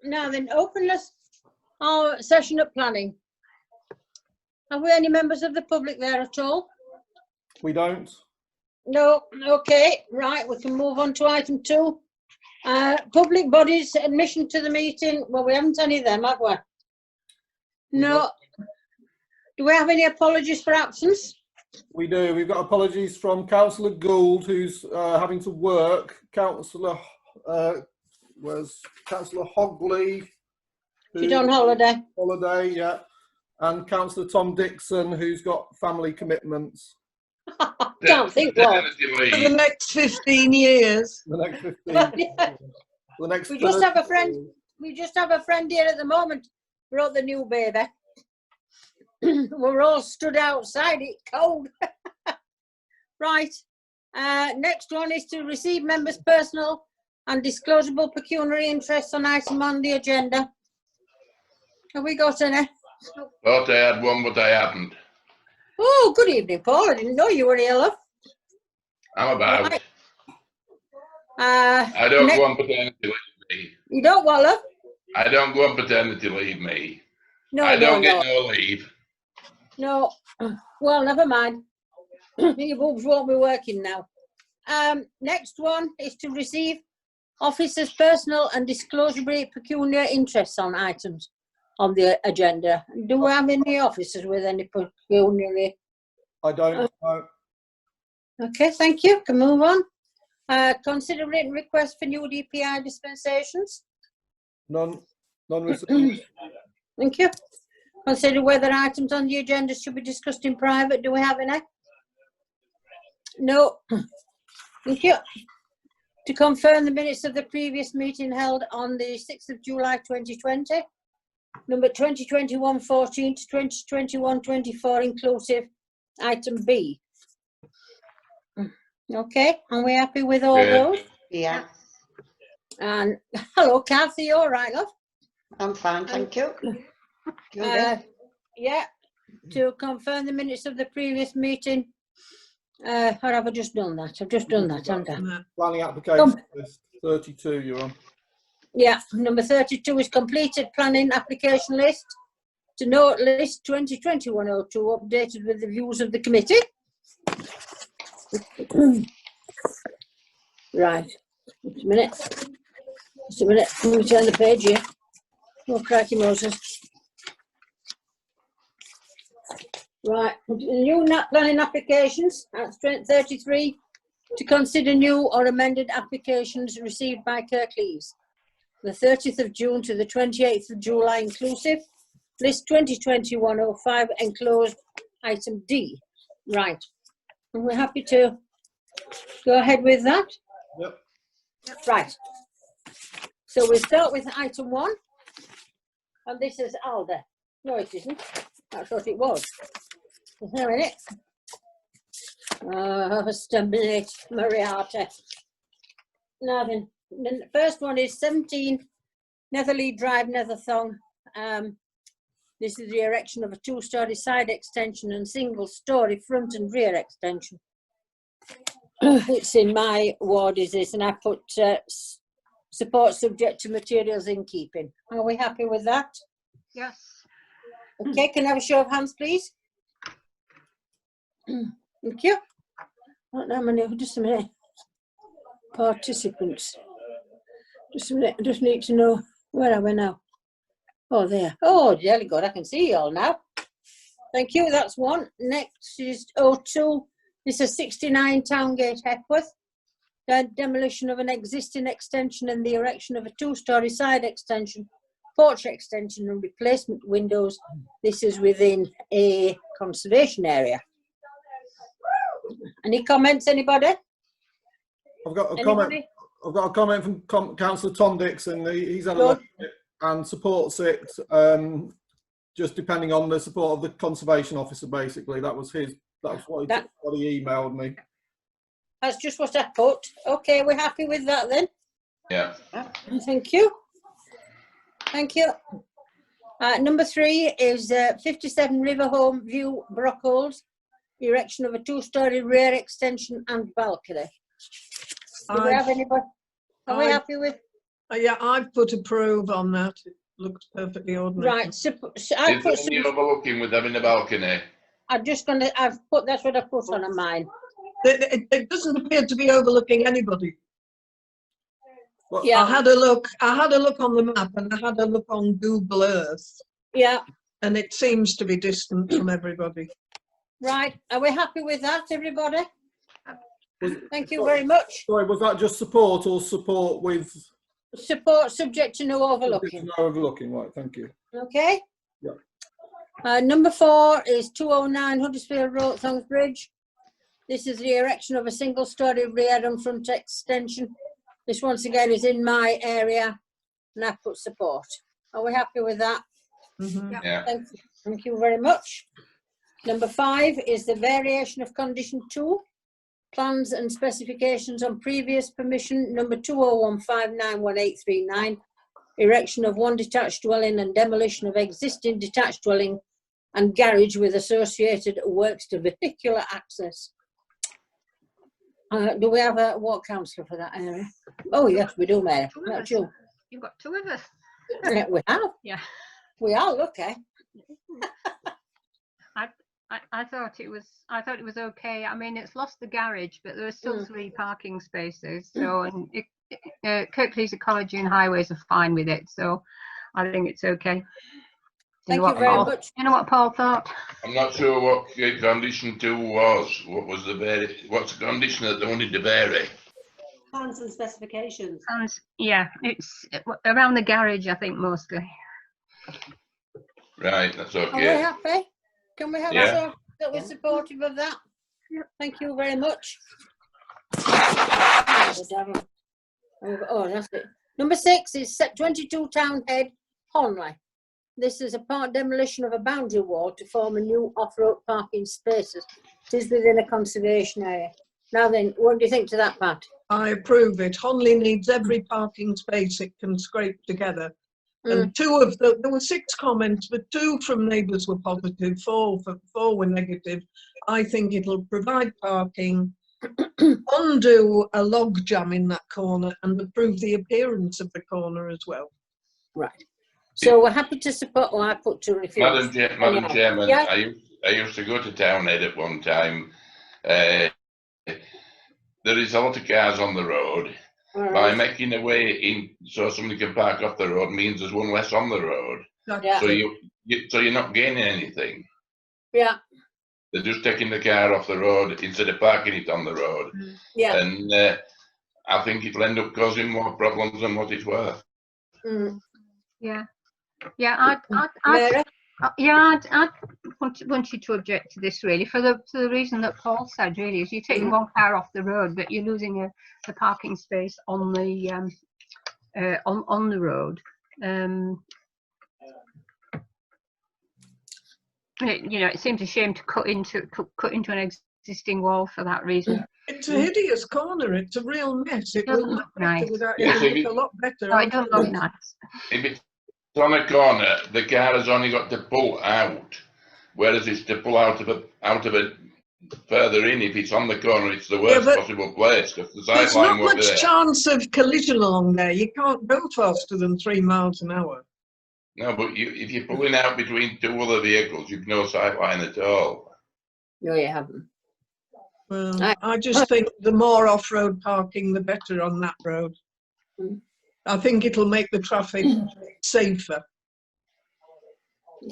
Now then, open our session of planning. Have we any members of the public there at all? We don't. No. Okay, right, we can move on to item 2. Public bodies, admission to the meeting. Well, we haven't any of them, have we? No. Do we have any apologies for absence? We do. We've got apologies from Councillor Gould, who's having to work. Councillor Hogley. She's on holiday. Holiday, yeah. And Councillor Tom Dixon, who's got family commitments. Can't think what. For the next 15 years. The next 15. The next We just 30. have a friend. We just have a friend here at the moment. Brought the new baby. We're all stood outside. It's cold. Right. Next one is to receive members' personal and disclosable pecuniary interests on item on the agenda. Have we got any? Thought I had one, but I haven't. Oh, good evening, Paul. I didn't know you were here, love. I'm about. Right. I don't go on paternity leave, me. You don't what, love? I don't go on paternity leave, me. No, I don't no, get no leave. no. Well, never mind. Your boobs won't be working now. Next one is to receive officers' personal and disclosable pecuniary interests on items on the agenda. Do we have any officers with any pecuniary? I don't know. Okay, thank you. Can move on. Consider written request for new DPI dispensations. None received. Thank you. Consider whether items on the agenda should be discussed in private. Do we have any? No. Thank you. To confirm the minutes of the previous meeting held on the 6th of July 2020, number 2021-14 to 2021-24 inclusive, item B. Okay, are we happy with all those? Yeah, And hello, Kathy, you all right, love? I'm fine, thank you. Good. Yeah, to confirm the minutes of the previous meeting. Or have I just done that? I've just done that, haven't I? Planning application list 32 you're on. Yeah, number 32 is completed planning application list. To note list 2021-02 updated with the views of the committee. Right, just a minute. Just a minute, let me turn the page here. Oh, cracky Moses. Right, new planning applications, that's 33, to consider new or amended applications received by Kirklees. The 30th of June to the 28th of July inclusive. List 2021-05 enclosed item D. Right, and we're happy to go ahead with that. Yep. Right, so we'll start with item 1. And this is Alda. No, it isn't. That's what it was. Isn't it? Stimulate Mariata. Now then, the first one is 17 Netherley Drive, Netherthong. This is the erection of a 2-storey side extension and single-storey front and rear extension. It's in my ward, is this, and I put support subject to materials in keeping. Are we happy with that? Yes. Okay, can I have a show of hands, please? Thank you. I don't know how many, just a minute. Participants. Just a minute, I just need to know, where are we now? Oh, there. Oh, jolly good, I can see you all now. Thank you, that's one. Next is 02. This is 69 Towngate, Hepworth. The demolition of an existing extension and the erection of a 2-storey side extension, porch extension and replacement windows. This is within a conservation area. Any comments, anybody? I've got a comment. I've got a comment from Councillor Tom Dixon. He's had a look at it and supports it. Just depending on the support of the conservation officer, basically. That was his. That's what he emailed me. That's just what I put. Okay, we're happy with that then. Yeah. Thank you. Thank you. Number 3 is 57 Riverhome View, Brockholes. Erection of a 2-storey rear extension and balcony. Do we have anybody? Are we happy with? Yeah, I've put approve on that. It looks perfectly ordinary. Right, so I Is put there any some, overlooking with having a balcony? that's what I put on mine. It doesn't appear to be overlooking anybody. Well, Yeah. I had a look on the map and I had a look on Google Earth, Yeah, and it seems to be distant from everybody. right. Are we happy with that, everybody? was- Thank you very much. Sorry, was that just support or support with Support subject to no overlooking. no overlooking? Right, thank you. Okay. Yeah. Number 4 is 209 Huddersfield Road, Thongsbridge. This is the erection of a single-storey rear and front extension. This once again is in my area, and I put support. Are we happy with that? Mhm. Yeah. Thank you very much. Number 5 is the variation of condition 2. Plans and specifications on previous permission, number 2015911839. Erection of one detached dwelling and demolition of existing detached dwelling and garage with associated works to vehicular access. Do we have a ward councillor for that area? Oh yes, we do, Mayor. Two of Not us. you. You've got two of us. Yeah, we have. Yeah. We are lucky. I thought it was okay. I mean, it's lost the garage, but there are still 3 parking spaces. So, and Kirklees Ecology and Highways are fine with it. So, I think it's okay. Thank you very much. You know what Paul thought? I'm not sure what condition 2 was. What was what's the condition that they wanted to vary? Plans and specifications. And yeah, it's around the garage, I think, mostly. Right, that's Are we okay. happy? Can we have Yeah. a that we're supportive of that? Yep. Thank you very much. Oh, that's it. Number 6 is set 22 Townhead, Honley. This is a part demolition of a boundary wall to form a new off-road parking spaces. It is within a conservation area. Now then, what do you think to that, Pat? I approve it. Honley needs every parking space it can scrape together. And there were 6 comments, but 2 from neighbours were positive, 4 were negative. I think it'll provide parking, undo a log jam in that corner, and improve the appearance of the corner as well. Right. So we're happy to support, or I put to refuse. Madam Chairman, Yeah. I used to go to Townhead at one time. There is a lot of cars on the road. All By right. making a way in so somebody can park off the road means there's one less on the road. Yeah. So you're not gaining anything. Yeah. They're just taking the car off the road instead of parking it on the road. Yeah. And I think it'll end up causing more problems than what it's worth. Yeah. Yeah, Mary? I'd want you to object to this, really, for the reason that Paul said. Really, is you're taking one car off the road, but you're losing the parking space on the on the road. It seems a shame to cut into an existing wall for that reason. It's a hideous corner. It's a real mess. It Doesn't will look look better nice. without Yes, it. Look a lot better. No, it doesn't look nice. If it's on a corner, the car has only got to pull out, whereas it's to pull out of it further in. If it's on the corner, it's the worst possible place because the There's sight not line won't be much there. chance of collision along there. You can't go faster than 3 miles an hour. No, but if you're pulling out between 2 other vehicles, you've no sight line at all. No, you haven't. Well, I just think the more off-road parking, the better on that road. I think it'll make the traffic safer.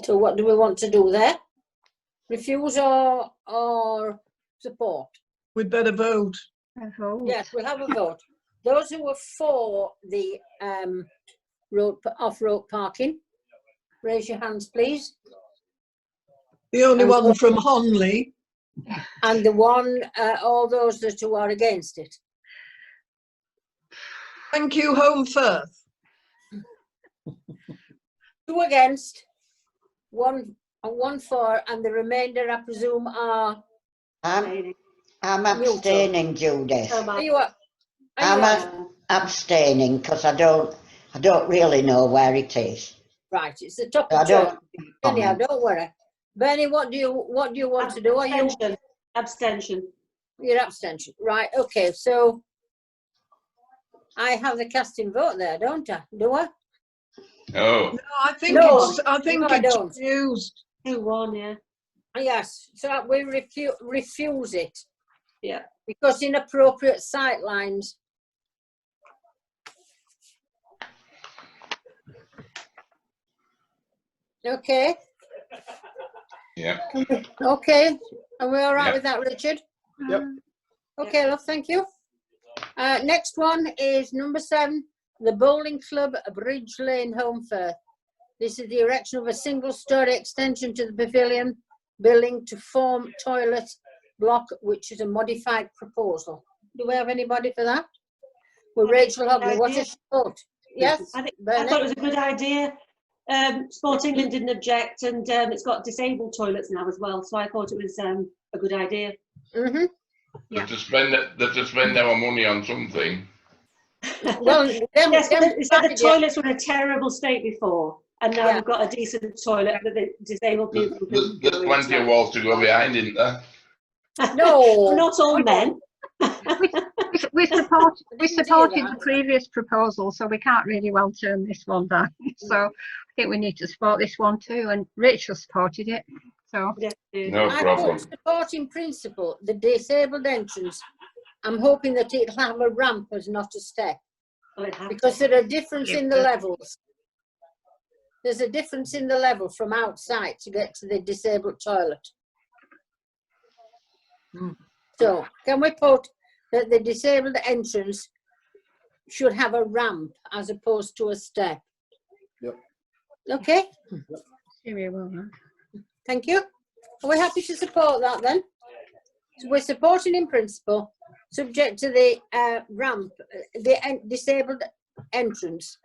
So what do we want to do there? Refuse or support? We'd better vote. Yes, we'll have a vote. Those who are for the off-road parking, raise your hands, please. The only one from Honley. And the one, all those that who are against it. Thank you, Home Firth. 2 against, 1 for, and the remainder, I presume, are. I'm abstaining, Judith. Are you up? I'm abstaining because I don't really know where it is. Right, it's the top I of don't. Anyhow, don't worry. Benny, what do you want to do? Are you? Abstention. Your abstention. Right, okay, so I have the casting vote there, don't I? Do I? Oh, No, I think No, I think no, I it's don't. used. 2-1, yeah. Yes, so we refuse it. Yeah. Because inappropriate sight lines. Okay, yeah. okay. Are we all right Yeah. with that, Richard? Yep. Okay, love, thank you. Next one is number 7, the Bowling Club, Bridge Lane, Holmfirth. This is the erection of a single-story extension to the pavilion building to form toilet block, which is a modified proposal. Do we have anybody for that? Well, Rachel Hogley, what is your thought? Yes, I Bernard? thought it was a good idea. Sport England didn't object, and it's got disabled toilets now as well, so I thought it was a good idea. Mm-hmm. Yeah. They've to spend our money on something. Well, Yes, but they said the yeah. toilets were in a terrible state before, and now Yeah. we've got a decent toilet that the disabled people can There's go plenty of into. walls to go behind, isn't there? No. Not all men. We supported that. the previous proposal, so we can't really well turn this one down. So I think we need to support this one too, and Rachel supported it. So Yeah, yeah. No I problem. put support in principle, the disabled entrance. I'm hoping that it'll have a ramp as not a step, Well, it had because to. there are difference in the levels. There's a difference in the level from outside to get to the disabled toilet. So can we put that the disabled entrance should have a ramp as opposed to a step? Yep. Okay, very well, huh? thank you. Are we happy to support that then? So we're supporting in principle, subject to the ramp, disabled entrance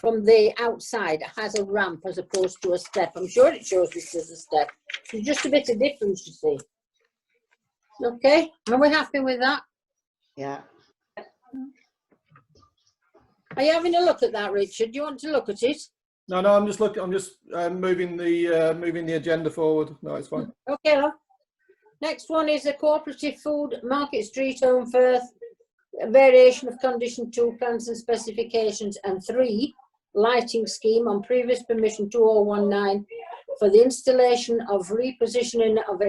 from the outside has a ramp as opposed to a step. I'm sure it shows this as a step. There's just a bit of difference, you see. Okay, are we happy with that? Yeah. Are you having a look at that, Richard? Do you want to look at it? No, I'm just looking. I'm just moving the agenda forward. No, it's fine. Okay, love. Next one is a cooperative food, Market Street, Holmfirth, a variation of condition 2 plans and specifications, and 3 lighting scheme on previous permission 2019 for the installation of repositioning of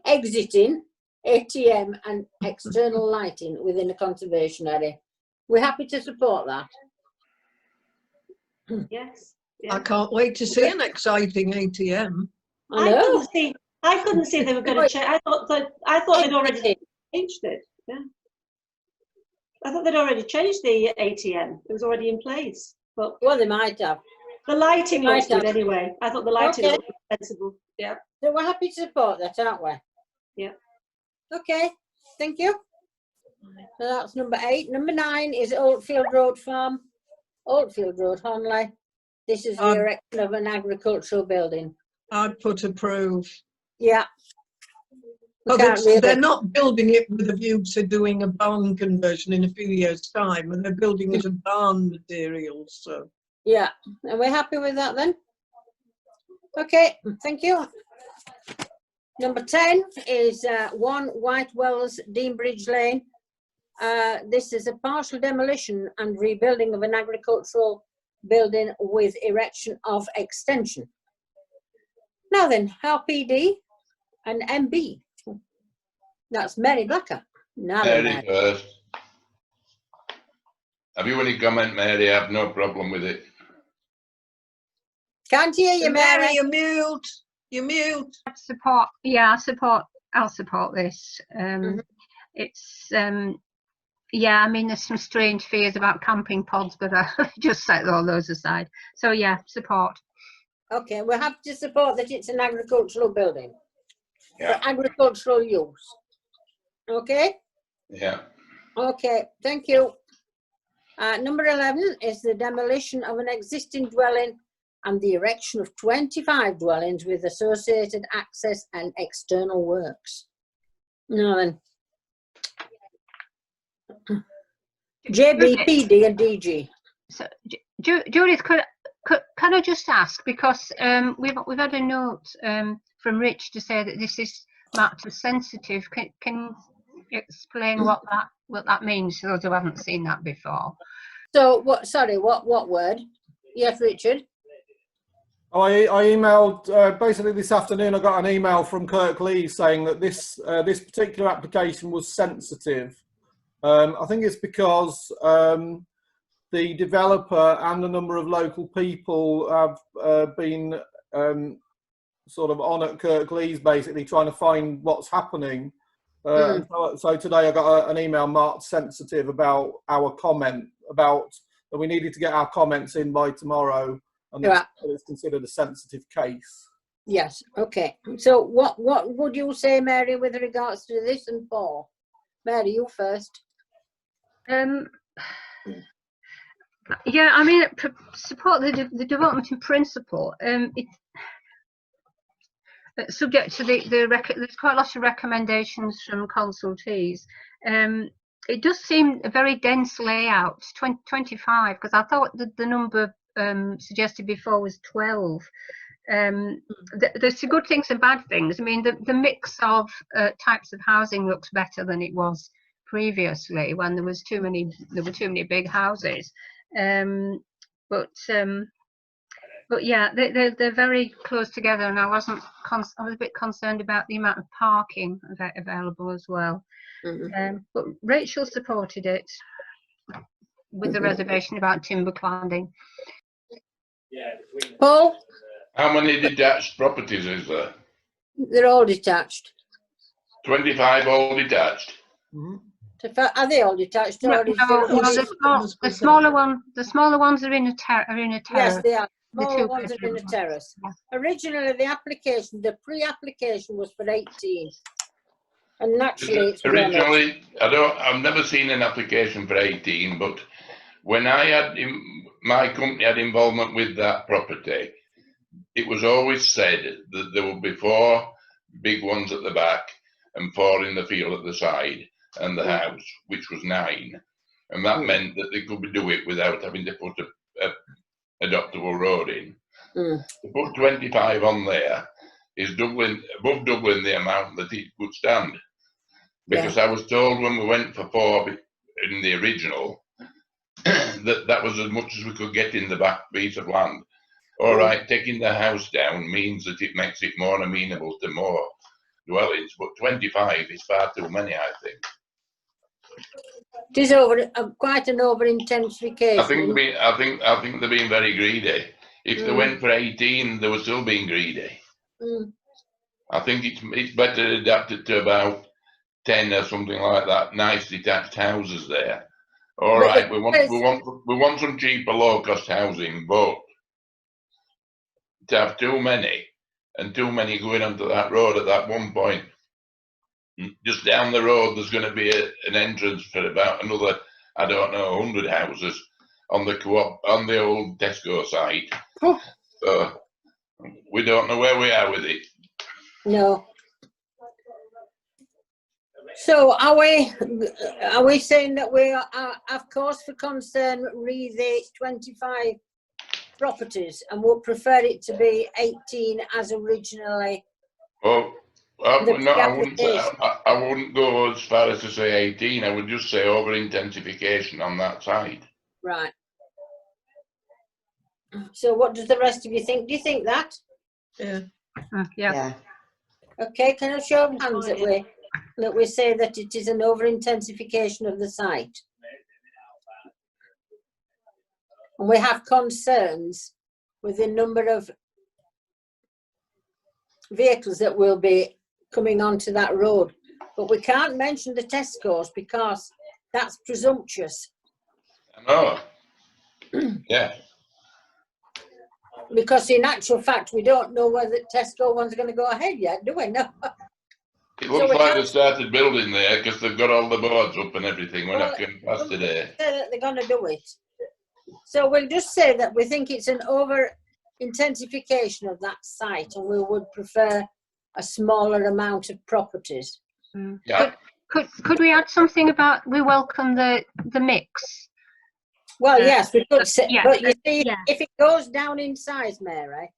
exiting ATM and external lighting within a conservation area. We're happy to support that. Yes. I Yeah. can't wait to see an exciting ATM. I know. I couldn't see they were going to change. I thought they'd already changed it. Yeah. I thought they'd already changed the ATM. It was already in place. But Well, they might have. the lighting looks Might have. good anyway. I thought the lighting Okay. looked sensible. Yeah. So we're happy to support that, aren't we? Yeah. Okay, thank you. So that's number 8. Number 9 is Oldfield Road Farm, Oldfield Road, Honley. This is the erection of an agricultural building. I'd put approve. Yeah. We Oh, can't really- they're not building it with a view to doing a barn conversion in a few years' time, and they're building it of barn materials. So Yeah, and we're happy with that then? Okay, thank you. Number 10 is 1 White Wells, Deanbridge Lane. This is a partial demolition and rebuilding of an agricultural building with erection of extension. Now then, RPD and MB. That's Mary Blacker. Now then, Mary Mary. first. Have you any comment, Mary? I have no problem with it. Can't hear you, Mary. you're mute. You're mute. support. Yeah, I'll support this. It's yeah. I mean, there's some strange fears about camping pods, but I just set all those aside. So yeah, support. Okay, we'll have to support that it's an agricultural building. Yeah. For agricultural use. Okay? Yeah. Okay, thank you. Number 11 is the demolition of an existing dwelling and the erection of 25 dwellings with associated access and external works. Now then. JB, PD and DG. So, Judith, can I just ask, because we've had a note from Rich to say that this is marked as sensitive. Can explain what that means to those who haven't seen that before? So what? Sorry, what word? Yes, Richard. Oh, I emailed basically this afternoon. I got an email from Kirk Lee saying that this particular application was sensitive. I think it's because the developer and a number of local people have been sort of on at Kirk Lee's, basically trying to find what's happening. So today I got an email marked sensitive about our comment, about that we needed to get our comments in by tomorrow, and it's considered a sensitive case. Yes. Okay. So what would you say, Mary, with regards to this, and Paul? Mary, you first. Yeah, I mean, support the development in principle. It's subject to there's quite a lot of recommendations from consultees. It does seem a very dense layout, 25, because I thought that the number suggested before was 12. There's some good things and bad things. I mean, the mix of types of housing looks better than it was previously, when there were too many big houses. But yeah, they're very close together, and I was a bit concerned about the amount of parking available as well. But Rachel supported it with the reservation about timber cladding. Paul? How many detached properties is there? They're all detached. 25 all detached. Are they all detached? No, the smaller ones are in a terrace. Yes, they are. The Smaller ones are in a terrace. Yeah. Originally, the pre-application was for 18, and naturally, it's originally, I've never seen an application for 18, but when my company had involvement with that property, it was always said that there would be 4 big ones at the back and 4 in the field at the side, and the house, which was 9, and that meant that they could do it without having to put a adoptable road in. To put 25 on there is above doubling the amount that it could stand. Because I was told when we went for 4 in the original that was as much as we could get in the back piece of land. All right, taking the house down means that it makes it more amenable to more dwellings, but 25 is far too many, I think. It is quite an over-intensification. I think they're being very greedy. If they went for 18, they were still being greedy. I think it's better adapted to about 10 or something like that. Nice detached houses there. All right, we want some cheaper low-cost housing, but to have too many going onto that road at that one point. Just down the road, there's going to be an entrance for about another, 100 houses on the co-op, on the old Tesco site. So we don't know where we are with it. No. So are we saying that we are, of course, for concern, re the 25 properties, and we'll prefer it to be 18 as originally? Well, I wouldn't go as far as to say 18. I would just say over intensification on that side. Right. So what does the rest of you think? Do you think that? Yeah. Okay, can I show of hands that we say that it is an over intensification of the site? And we have concerns with the number of vehicles that will be coming onto that road, but we can't mention the Tesco's because that's presumptuous. I know. Yeah. Because in actual fact, we don't know whether Tesco ones are going to go ahead yet, do we? No. It looks like they started building there because they've got all the boards up and everything when I came past today. Say that they're going to do it. So we'll just say that we think it's an over intensification of that site, and we would prefer a smaller amount of properties. Yeah. Could we add something about we welcome the mix? Well, yes, we could say, yeah, but you see, yeah. if it goes down in size, Mary,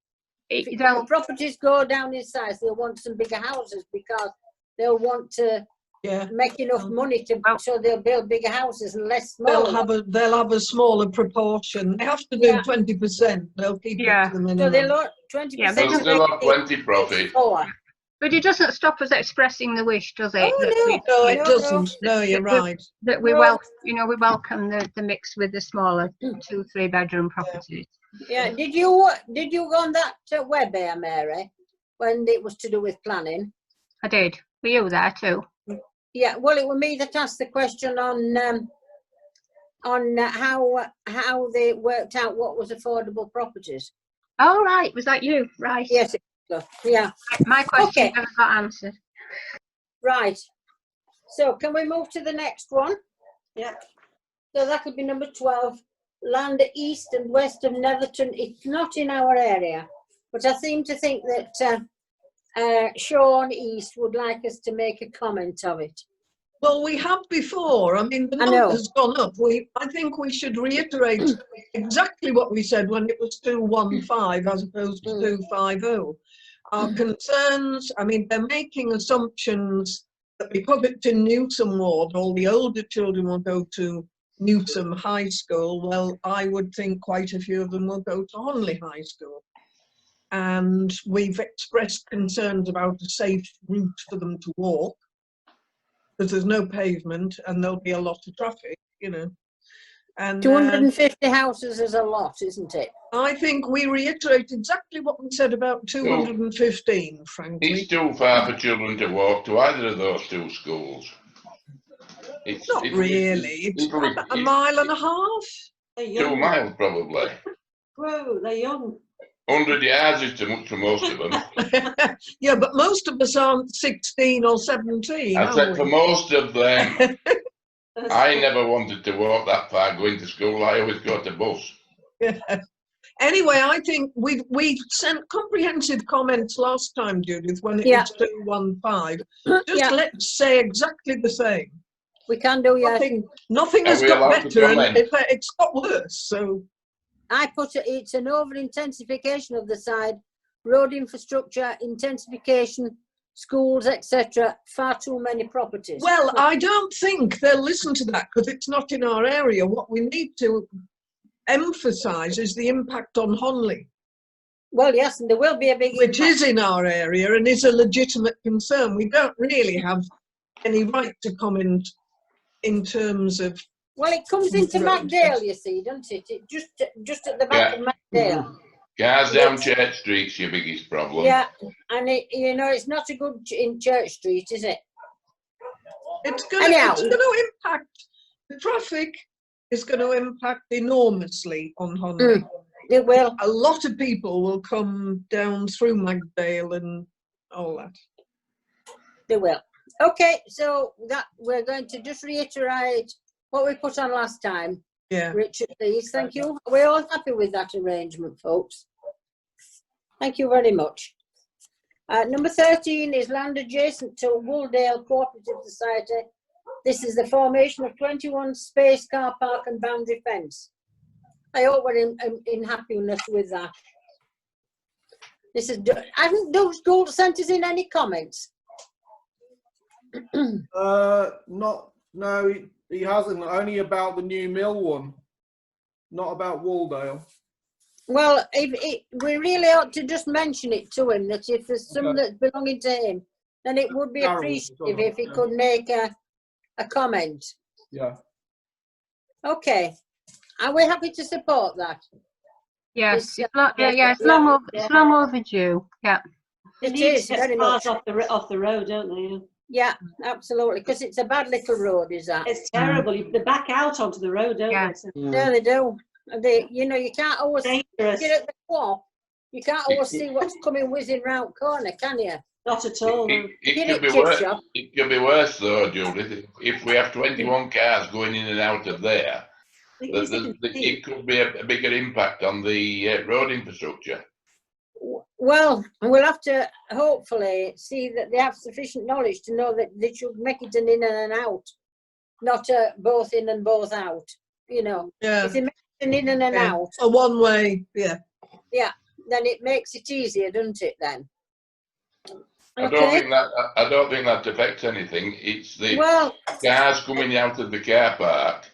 if the properties go down in size, they'll want some bigger houses because they'll want to Yeah. make enough money to, so they'll build bigger houses and less They'll smaller. have a smaller proportion. They have to do Yeah. 20%. They'll keep it Yeah. to the So minimum. they'll 20% Yeah, they They'll have plenty profit. But it doesn't stop us expressing the wish, does it? Oh, that no. we, No, it No, doesn't. No, you're right. that we No. we welcome the mix with the smaller 2-3 bedroom properties. Yeah, did you go on that web there, Mary, when it was to do with planning? I did. Were you there too? Yeah, well, it was me that asked the question on how they worked out what was affordable properties. Oh, right. Was that you? Right. Yes, it was. Yeah. My question Okay. never got answered. Right. So can we move to the next one? Yeah. So that would be number 12. Land east and west of Netherton. It's not in our area, but I seem to think that Sean East would like us to make a comment of it. Well, we have before. I mean, the I know. number has gone up. I think we should reiterate exactly what we said when it was 215 as opposed to 250. Our concerns, I mean, they're making assumptions that because it's in Newton Ward, all the older children will go to Newton High School. Well, I would think quite a few of them will go to Honley High School. And we've expressed concerns about a safe route for them to walk, because there's no pavement and there'll be a lot of traffic, you know. And 250 houses is a lot, isn't it? I think we reiterate exactly what we said about 215, frankly. It's too far for children to walk to either of those two schools. Not really. It's about a mile and a half. They're 2 young. miles probably. Whoa, they're young. 100 yards is too much for most of them. Yeah, but most of us aren't 16 or 17. I are said we? for most of them, I never wanted to walk that far going to school. I always got a bus. Anyway, I think we sent comprehensive comments last time, Judith, when it was 215. Just let's say exactly the same. We can do, yes. Nothing has got better, and it's got worse. So I put it, it's an over-intensification of the side, road infrastructure, intensification, schools, etc. Far too many properties. Well, I don't think they'll listen to that because it's not in our area. What we need to emphasise is the impact on Honley. Well, yes, and there will be a big which impact. is in our area and is a legitimate concern. We don't really have any right to comment in terms of. Well, it comes into Macdale, you see, doesn't it? It just at the back of Macdale. Cars down Church Street's your biggest problem. Yeah, and you know, it's not a good in Church Street, is it? It's going to impact the traffic. Is going to impact enormously on Honley. It will. A lot of people will come down through Magdale and all that. They will. Okay, so that we're going to just reiterate what we put on last time. Yeah. Richard, please. Thank you. We're all happy with that arrangement, folks. Thank you very much. Number 13 is land adjacent to Wooldale Cooperative Society. This is the formation of 21 space car park and boundary fence. I hope we're in happiness with that. This is. Haven't those Gould sent us in any comments? No, he hasn't. Only about the new mill one, not about Wooldale. Well, we really ought to just mention it to him that if there's some that's belonging to him, then it would be appreciative if he could make a comment. Yeah. Okay. Are we happy to support that? Yes. It's long overdue. Yeah. It is very much off the road, don't they? Yeah, absolutely. Because it's a bad little road, is that? It's terrible. They back out onto the road, don't they? Yeah, they do. You know, you can't always get Dangerous. at the quad. You can't always see what's coming whizzing round corner, can you? Not at all. It could be worse though, Judith. If we have 21 cars going in and out of there, it could be a bigger impact on the road infrastructure. Well, we'll have to hopefully see that they have sufficient knowledge to know that they should make it an in and an out, not both in and both out. You know, if they make it an in and an out, a one way, yeah, then it makes it easier, doesn't it? Then. I don't Okay. think that affects anything. It's the Well, cars coming out of the car park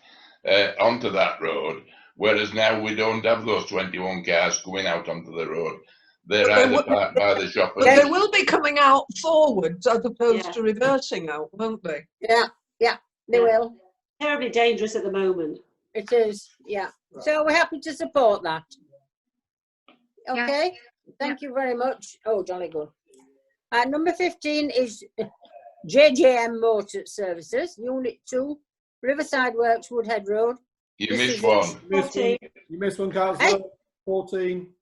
onto that road, whereas now we don't have those 21 cars going out onto the road. They're But they either would- parked by the shop But and they will be coming out forwards as opposed Yeah. to reversing out, won't they? yeah, they Yeah. will. Terribly dangerous at the moment. It is, yeah. So we're happy to support that. Yeah. Okay, thank you very much. Oh, jolly good. Number 15 is JJM Motor Services, Unit 2, Riverside Works, Woodhead Road. you This miss is one. You missed one, councillor. 14.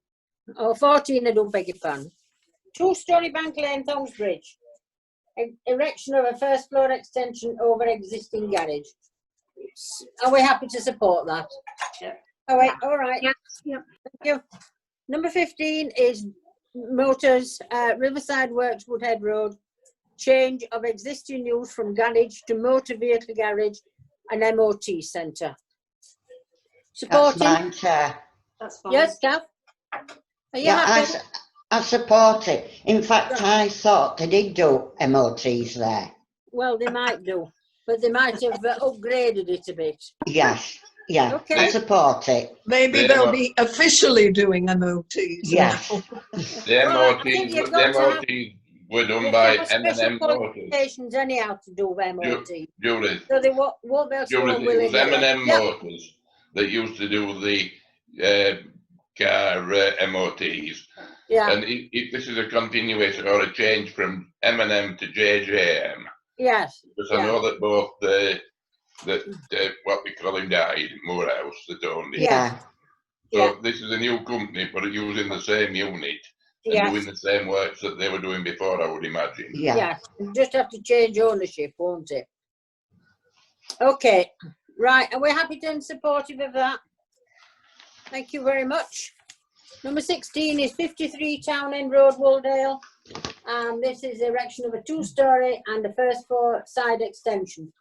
Oh, 14, I don't beg your pardon. 2-storey Bank Lane, Thongs Bridge. Erection of a first floor extension over existing garage. Are we happy to support that? Yeah. All right, all right. Yes, yep. Thank you. Number 15 is Motors, Riverside Works, Woodhead Road. Change of existing use from garage to motor vehicle garage and MOT centre. That's Supporting? mine, Chair. That's fine. Yes, Kath? Are you Yeah, happy? I support it. In fact, I thought they did do MOTs there. Well, they might do, but they might have upgraded it a bit. Yes, yeah, I Okay. support it. Maybe Yeah, they'll well- be officially doing MOTs. Yes. now. The Well, I think you've got to have- MOTs were done You by have special M&M Motors. qualifications anyhow to do MOT. Judith, So they won't be able to go Judith, on it was willy-nilly. M&M Yeah, Motors that used to do the car MOTs. yeah, And if this is a continuation or a change from M&M to JJM, yes. because I know that both what we call him died, Moorhouse, that owned it. Yeah, So this is a new company, but using the same unit and Yes, doing the same works that they were doing before, I would imagine. yeah. yes. You just have to change ownership, won't it? Okay, right. Are we happy and supportive of that? Thank you very much. Number 16 is 53 Town End Road, Wooldale. This is erection of a 2-storey and a first floor side extension.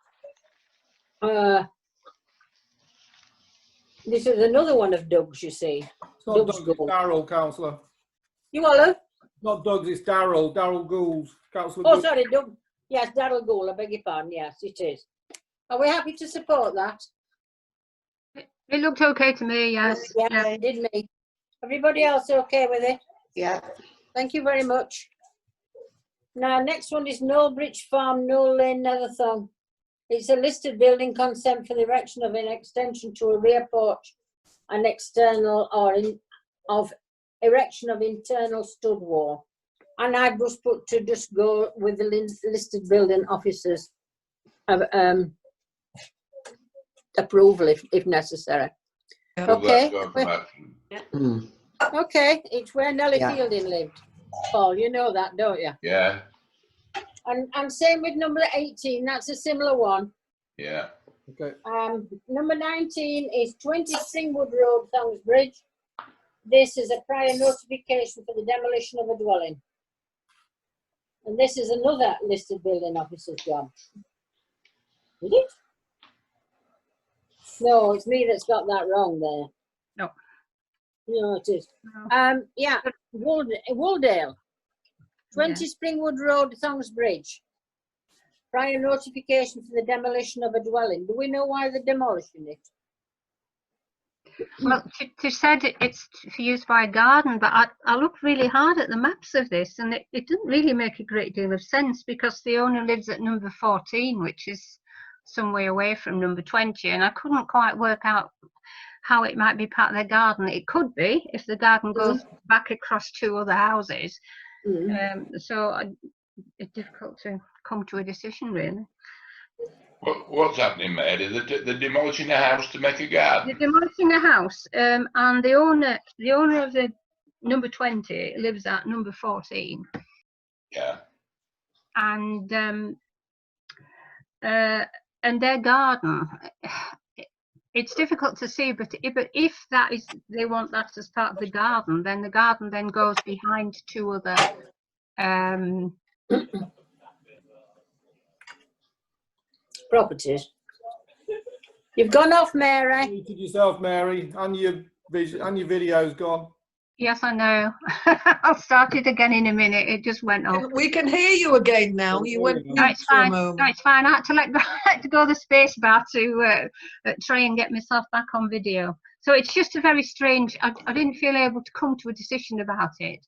This is another one of Doug's, you see. It's not Doug's Doug's, it's Gould. Darrell, councillor. You all have? Not Doug's, it's Darrell. Darrell Gould. Councillor Oh, Gould. sorry, Doug. Yes, Darrell Gould, I beg your pardon. Yes, it is. Are we happy to support that? It looked okay to me, yes. Yeah, it did me. Everybody else okay with it? Yeah, Thank you very much. Now, next one is Knowlbridge Farm, Knoll Lane, Netherthong. It's a listed building consent for the erection of an extension to a rear porch and external erection of internal stud wall. And I've just put to just go with the listed building officers approval if necessary. Yeah. So Okay. that's gone from action. mm, Okay, it's where Nellie Yeah. Fielding lived. Paul, you know that, don't you? Yeah, And same with number 18, that's a similar one. yeah. Okay. Number 19 is 20 Springwood Road, Thongs Bridge. This is a prior notification for the demolition of a dwelling. And this is another listed building officer's job. Is it? No, it's me that's got that wrong there. No. No, it is. No. Yeah, Wooldale. 20 Springwood Road, Thongs Bridge. Prior notification for the demolition of a dwelling. Do we know why they're demolishing it? Well, they said it's for use by a garden, but I looked really hard at the maps of this, and it didn't really make a great deal of sense because the owner lives at number 14, which is some way away from number 20, and I couldn't quite work out how it might be part of their garden. It could be if the garden goes back across 2 other houses. So it's difficult to come to a decision, really. What's happening, Mary? They're demolishing a house to make a garden. They're demolishing a house, and the owner of the number 20 lives at number 14, Yeah. and their garden. It's difficult to see, but if that is they want that as part of the garden then goes behind 2 other Properties. You've gone off, Mary. Muted yourself, Mary, and your video's gone. Yes, I know. I'll start it again in a minute. It just went off. We can hear you again now. You went No, mute it's for a fine. moment. No, it's fine. I had to had to go to the space bar to try and get myself back on video. So it's just a very strange. I didn't feel able to come to a decision about it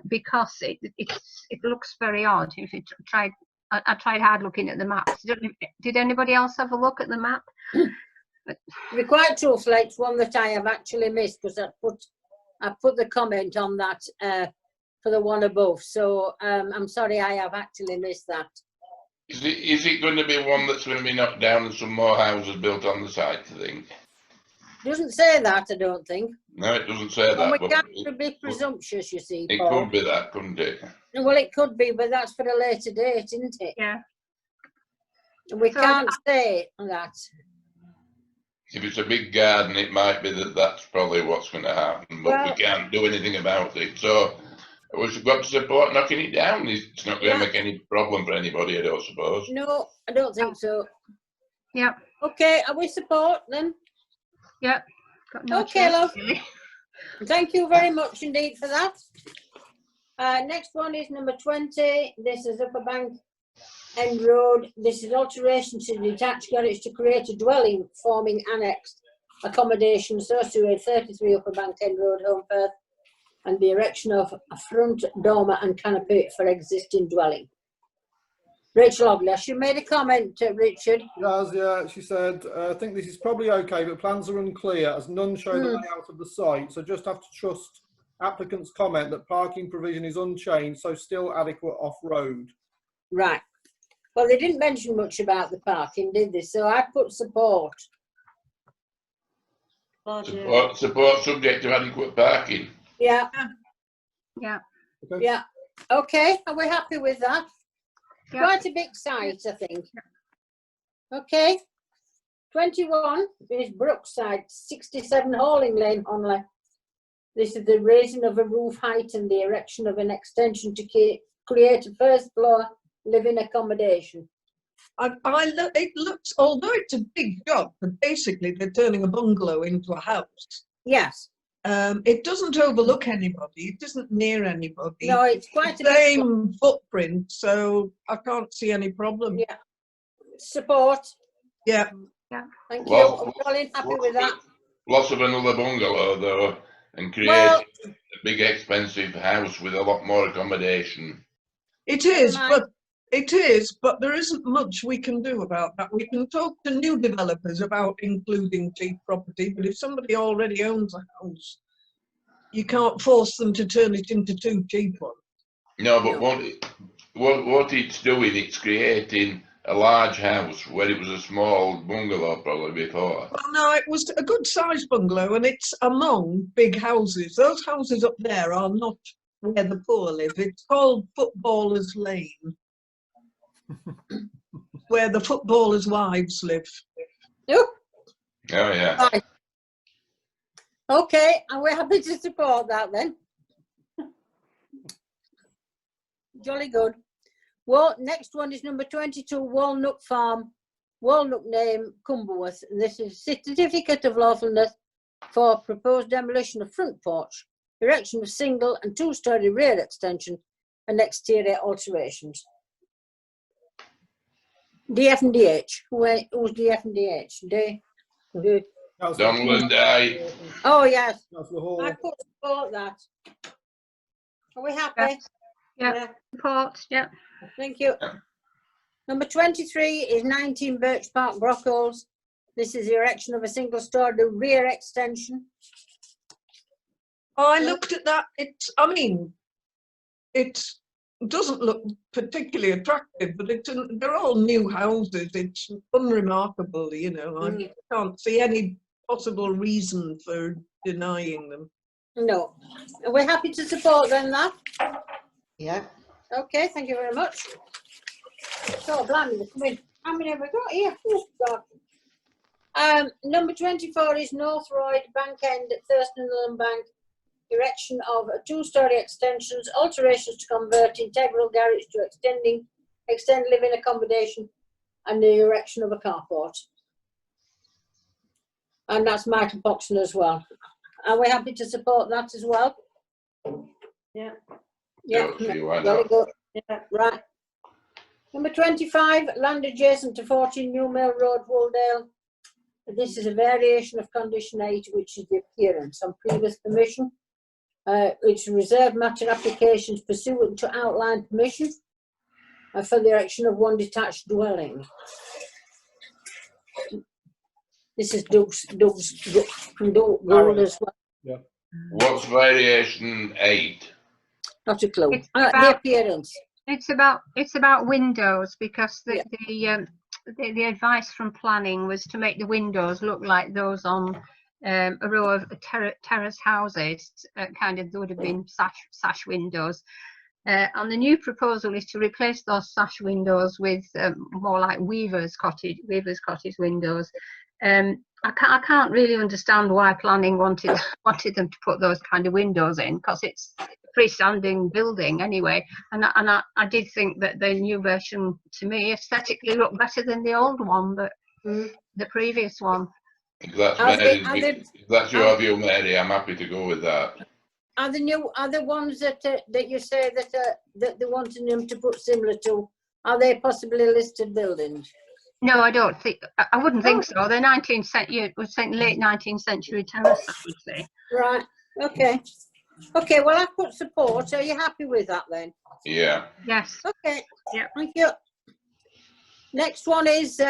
because it looks very odd. If it tried, I tried hard looking at the maps. Did anybody else have a look at the map? To be quite truthful, it's one that I have actually missed because I put the comment on that for the one above. So I'm sorry, I have actually missed that. Is it going to be one that's going to be knocked down and some more houses built on the site, I think? Doesn't say that, I don't think. No, it doesn't say And we that. can't be presumptuous, you see, It Paul. could be that, couldn't it? Well, it could be, but that's for a later date, isn't it? Yeah. We So- can't say that. If it's a big garden, it might be that that's probably what's going to happen, but Well- we can't do anything about it. So we've got to support knocking it down. It's not going to Yeah. make any problem for anybody, I don't suppose. No, I don't think so. Yeah. Okay, are we support then? Yeah. Got no Okay, choice, love. really. Thank you very much indeed for that. Next one is number 20. This is Upper Bank End Road. This is alteration to detached garage to create a dwelling forming annexed accommodation associated with 33 Upper Bank End Road, Home Perth, and the erection of a front dormer and canopy for existing dwelling. Rachel Ogley, she made a comment, Richard. Yeah, she said, I think this is probably okay, but plans are unclear as none show the layout of the site, so just have to trust applicant's comment that parking provision is unchanged, so still adequate off-road. Right. Well, they didn't mention much about the parking, did they? So I put support. Oh, dear. Support subject to adequate parking. Yeah, Yeah. Okay. yeah. Okay, are we happy with that? Yeah. Quite a big site, I think. Okay. 21 is Brookside, 67 Hauling Lane, Honley. This is the raising of a roof height and the erection of an extension to create a first floor living accommodation. It looks, although it's a big job, but basically they're turning a bungalow into a house. Yes. It doesn't overlook anybody. It isn't near anybody. No, it's quite a big Same footprint, so I can't see any problem. Yeah. Support. Yeah. Thank you. Well, Are we all in happy with that? Lots of another bungalow though, and create Well- a big expensive house with a lot more accommodation. It is, Never but there isn't much we can do about that. We can talk to new developers about including cheap property, but if somebody already owns a house, you can't force them to turn it into too cheap one. No, but No. what it's doing, it's creating a large house where it was a small bungalow probably before. Well, no, it was a good sized bungalow and it's among big houses. Those houses up there are not where the poor live. It's called Footballers' Lane, where the footballers' wives live. No? Oh yeah. Right. Okay, and we're happy to support that then. Jolly good. Well, next one is number 22, Walnut Farm, Walnut Name, Cumberworth. This is certificate of lawfulness for proposed demolition of front porch, erection of single and two-story rear extension and exterior alterations. DF&DH. Who's DF&DH? Donald and I. Oh, yes. Councillor Hall. I put support that. Are we happy? Yes. Yeah. Yeah. Support. Yeah. Thank you. Number 23 is 19 Birch Park, Brockles. This is the erection of a single-story rear extension. I looked at that. It doesn't look particularly attractive, but they're all new houses. It's unremarkable, you know. I can't see any possible reason for denying them. No. Are we happy to support then that? Yeah. Okay, thank you very much. So, blimey, come in. How many have we got here? Oh, God. Number 24 is North Royd, Bank End at Thurston Bank. Erection of a two-story extensions, alterations to convert integral garage to extend living accommodation, and the erection of a carport. And that's Michael Boxon as well. Are we happy to support that as well? Yeah. Yeah, Don't see why very not. good. Yeah. Right. Number 25, land adjacent to 14 New Mill Road, Wooldale. This is a variation of condition 8, which is the appearance on previous permission. It's reserved matter applications pursuant to outline permission for the erection of one detached dwelling. This is Doug's Gold as well. What's variation 8? Not a clue. It's The about- appearance. It's about windows, because Yeah. the advice from planning was to make the windows look like those on a row of terrace houses. Kind of, there would have been sash windows. And the new proposal is to replace those sash windows with more like weavers' cottage windows. I can't really understand why planning wanted them to put those kind of windows in, because it's a freestanding building anyway. And I did think that the new version, to me, aesthetically looked better than the old one, the previous one. If that's Are they- Mary, are they- if that's your view, Mary, I'm happy to go with that. Are the ones that you say that they wanted them to put similar to, are they possibly listed buildings? No, I don't think. I wouldn't think so. They're 19th century. We're saying late 19th century terrace, I would say. Right. Okay. Okay. Well, I put support. Are you happy with that then? Yeah. Yes. Okay. Yeah. Thank you. Next one is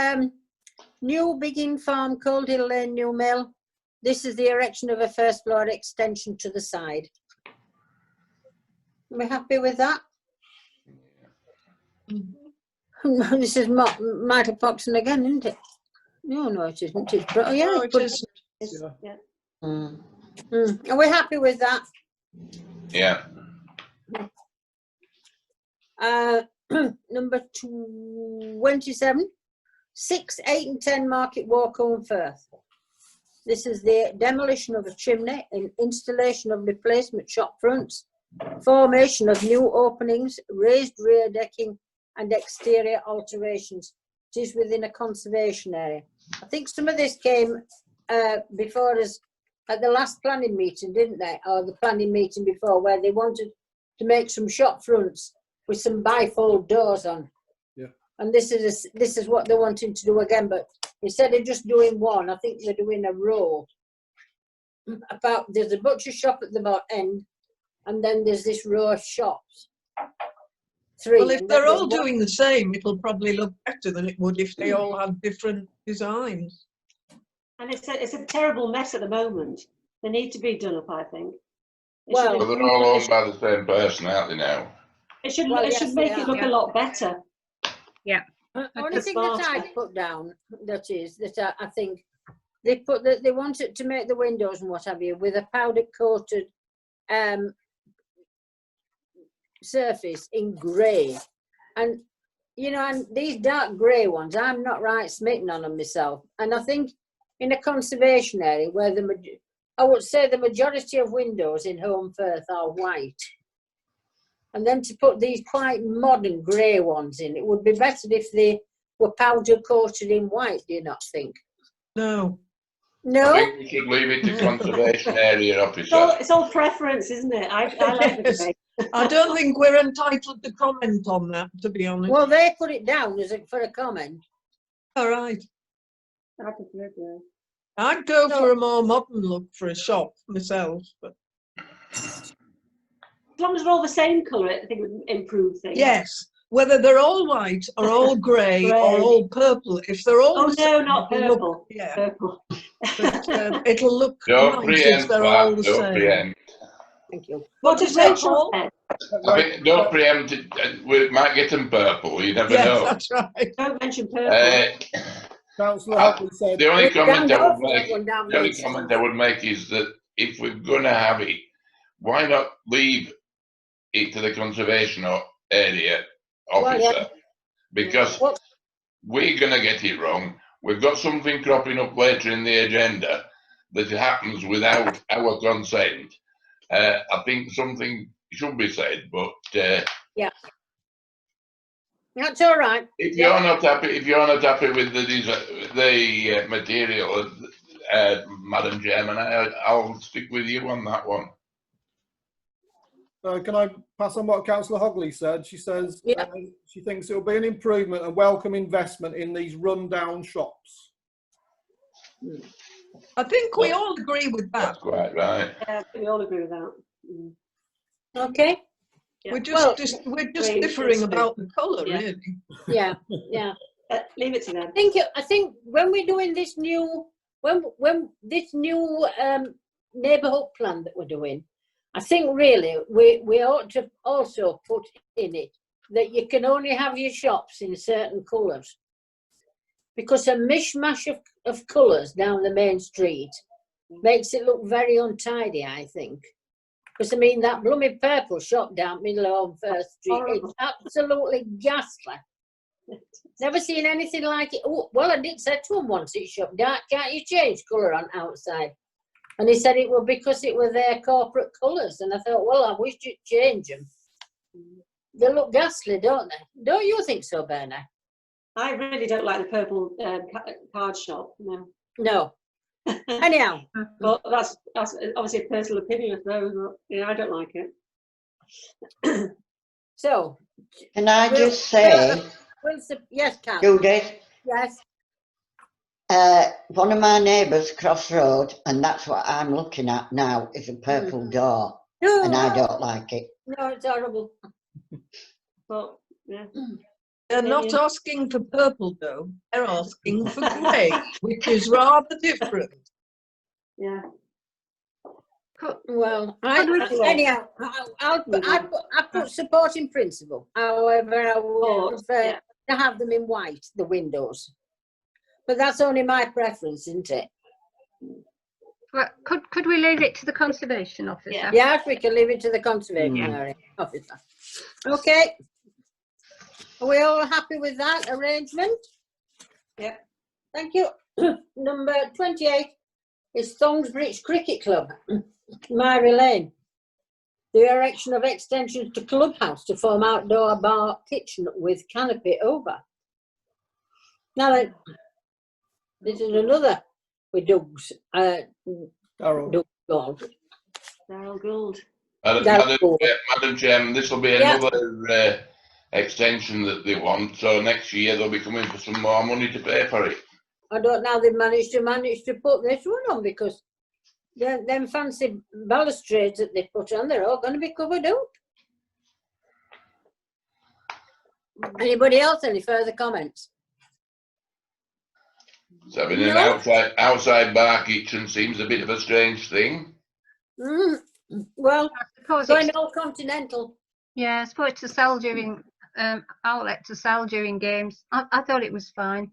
New Biggin Farm, Cold Hill Lane, New Mill. This is the erection of a first floor extension to the side. Are we happy with that? This is Michael Foxton again, isn't it? No, it isn't. Oh, yeah. No, it is. Yeah. Are we happy with that? Yeah. Number 27, 6, 8 and 10 Market Walk, Home Firth. This is the demolition of a chimney and installation of replacement shop fronts, formation of new openings, raised rear decking and exterior alterations. It is within a conservation area. I think some of this came before us at the last planning meeting, didn't they? Or the planning meeting before, where they wanted to make some shop fronts with some bifold doors on. Yeah. And this is what they're wanting to do again, but instead of just doing one, I think they're doing a row. There's a butcher shop at the end, and then there's this row of shops. 3. Well, if and they're then all there's doing the same, it'll probably look better than it would if they all had different designs. And it's a terrible mess at the moment. They need to be done up, I think. It Well- should But they're all owned by the same person, aren't they now? It should, Well, it yes, should make they it are. look a lot better. only thing that smarter. I put down that I think they put that they wanted to make the windows and what have you with a powder coated surface in grey, and you know, and these dark grey ones, I'm not right smitten on them myself. And I think in a conservation area where I would say the majority of windows in Home Firth are white, and then to put these quite modern grey ones in, it would be better if they were powder coated in white. Do you not think? No. I No. think we should leave it to conservation area It's all, officer. it's all preference, isn't it? I like the Yes. debate. I don't think we're entitled to comment on that, to be honest. Well, they put it down as for a comment. All right. I prefer grey. I'd go No. for a more modern look for a shop myself, but As long as they're all the same colour, I think it would improve things. yes, whether they're all white or all grey or Grey. all purple, if they're all Oh the no, same, not it'll look- purple. yeah, Purple. but it'll look Don't nice if preempt they're all that, the don't same. preempt. Thank you. What is does that, Rachel Paul? say? I think don't preempt it. We might get them purple. You never Yes, know. that's right. Don't mention purple. Councillor Hockley said, The only comment I would Down make, one down the only Maidstone. comment I would make is that if we're going to have it, why not leave it to the conservation area officer? Well, yeah. Because Well, we're going to get it wrong. We've got something cropping up later in the agenda that happens without our consent. I think something should be said, but that's all right. if you're not happy with the material, Madam Chairman. I'll stick with you on that one. Can I pass on what Councillor Hogley said? She says Yeah. she thinks it will be an improvement and welcome investment in these run-down shops. I think we all agree with that. That's quite right. Yeah, we all agree with that. Mm. Okay. Yeah. We're Well, just Green, differing that's about the colour, Yeah. really. Yeah, yeah. Leave it to them. I think when we're doing this new, when this new neighbourhood plan that we're doing, I think really we ought to also put in it that you can only have your shops in certain colours, because a mishmash of colours down the main street makes it look very untidy, I think. Because I mean, that blooming purple shop down middle of First Street, Horrible. it's absolutely ghastly. Never seen anything like it. Oh, well, I did say to him once, it's shop dark, can't you change colour on outside? And he said it was because it were their corporate colours. And I thought, well, I wish you'd change them. They look ghastly, don't they? Don't you think so, Bernard? I really don't like the purple card shop. No. No. Anyhow, But that's obviously a personal opinion, I suppose. But, yeah, I don't like it. so. Can I Will- just say, Yes, Kat. Judith, Yes. one of my neighbours across the road, and that's what I'm looking at now, is a purple door, No, and I don't like it. no, it's horrible. But yeah. They're not asking for purple, though. They're asking for grey, which is rather different. Yeah. Well, Anyway. anyhow, I put supporting principle. However, I would prefer yeah. to have them in white, the windows. But that's only my preference, isn't it? Well, could we leave it to the conservation officer? Yeah. Yes, we can leave it to the conservation area officer. Okay. Are we all happy with that arrangement? Yep. Thank you. Number 28 is Thongsbridge Cricket Club, Mary Lane. The erection of extensions to clubhouse to form outdoor bar kitchen with canopy over. Now then, this is another with Doug's, Darryl. Doug Gold. Daryl Gould. Madam Chairman, this will be Yeah. another extension that they want. So next year they'll be coming for some more money to pay for it. I don't know how they've managed to put this one on, because them fancy balustrades that they put on, they're all going to be covered up. Anybody else? Any further comments? So having an No. outside bar kitchen seems a bit of a strange thing. Well, I suppose going it's, all continental. yeah, I suppose to sell during outlet to sell during games. I thought it was fine.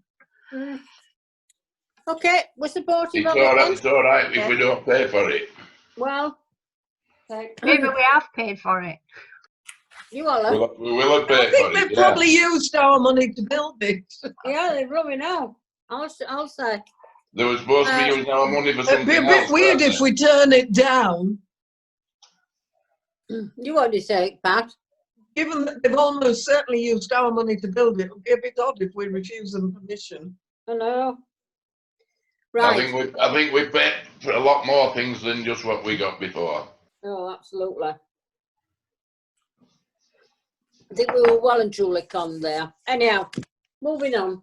Okay, we're supportive It's of it then. It's all right if we don't pay for it. Well, Maybe we have paid for it. you all have. We will have paid I think for it. they've probably used our money to build it. Yeah, they've run me now. I'll say. They were supposed to be using our money for It'd something be a else. bit weird weren't if we turn it down, You want to say, Pat? given that they've almost certainly used our money to build it. It would be a bit odd if we refuse them permission. I know. I Right. think we paid for a lot more things than just what we got before. Oh, absolutely. I think we were well and truly conned there. Anyhow, moving on.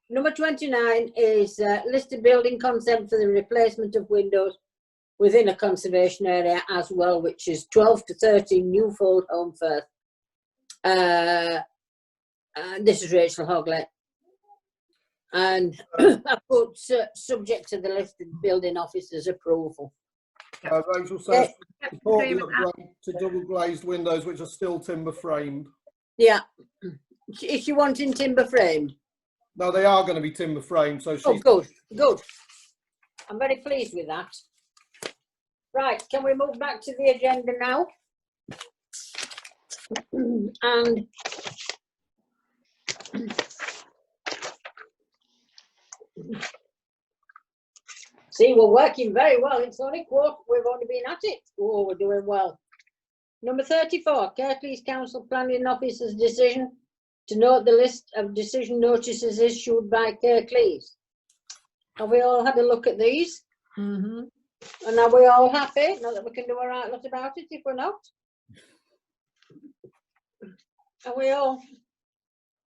Number 29 is listed building consent for the replacement of windows within a conservation area as well, which is 12 to 13 Newfold Home Firth. This is Rachel Hogley. And I put subject to the listed building officer's approval. Rachel says support Agree the with that. upgrade to double glazed windows which are still timber framed. Yeah. Is she wanting timber framed? No, they are going to be timber framed, so Oh, she's good, good. I'm very pleased with that. Right, can we move back to the agenda now? And see, we're working very well. It's only quarter. We've only been at it. Oh, we're doing well. Number 34, Kirklees Council Planning Officer's decision to note the list of decision notices issued by Kirklees. Have we all had a look at these? hmm And are we all happy? Not that we can do a right lot about it if we're not. Are we all?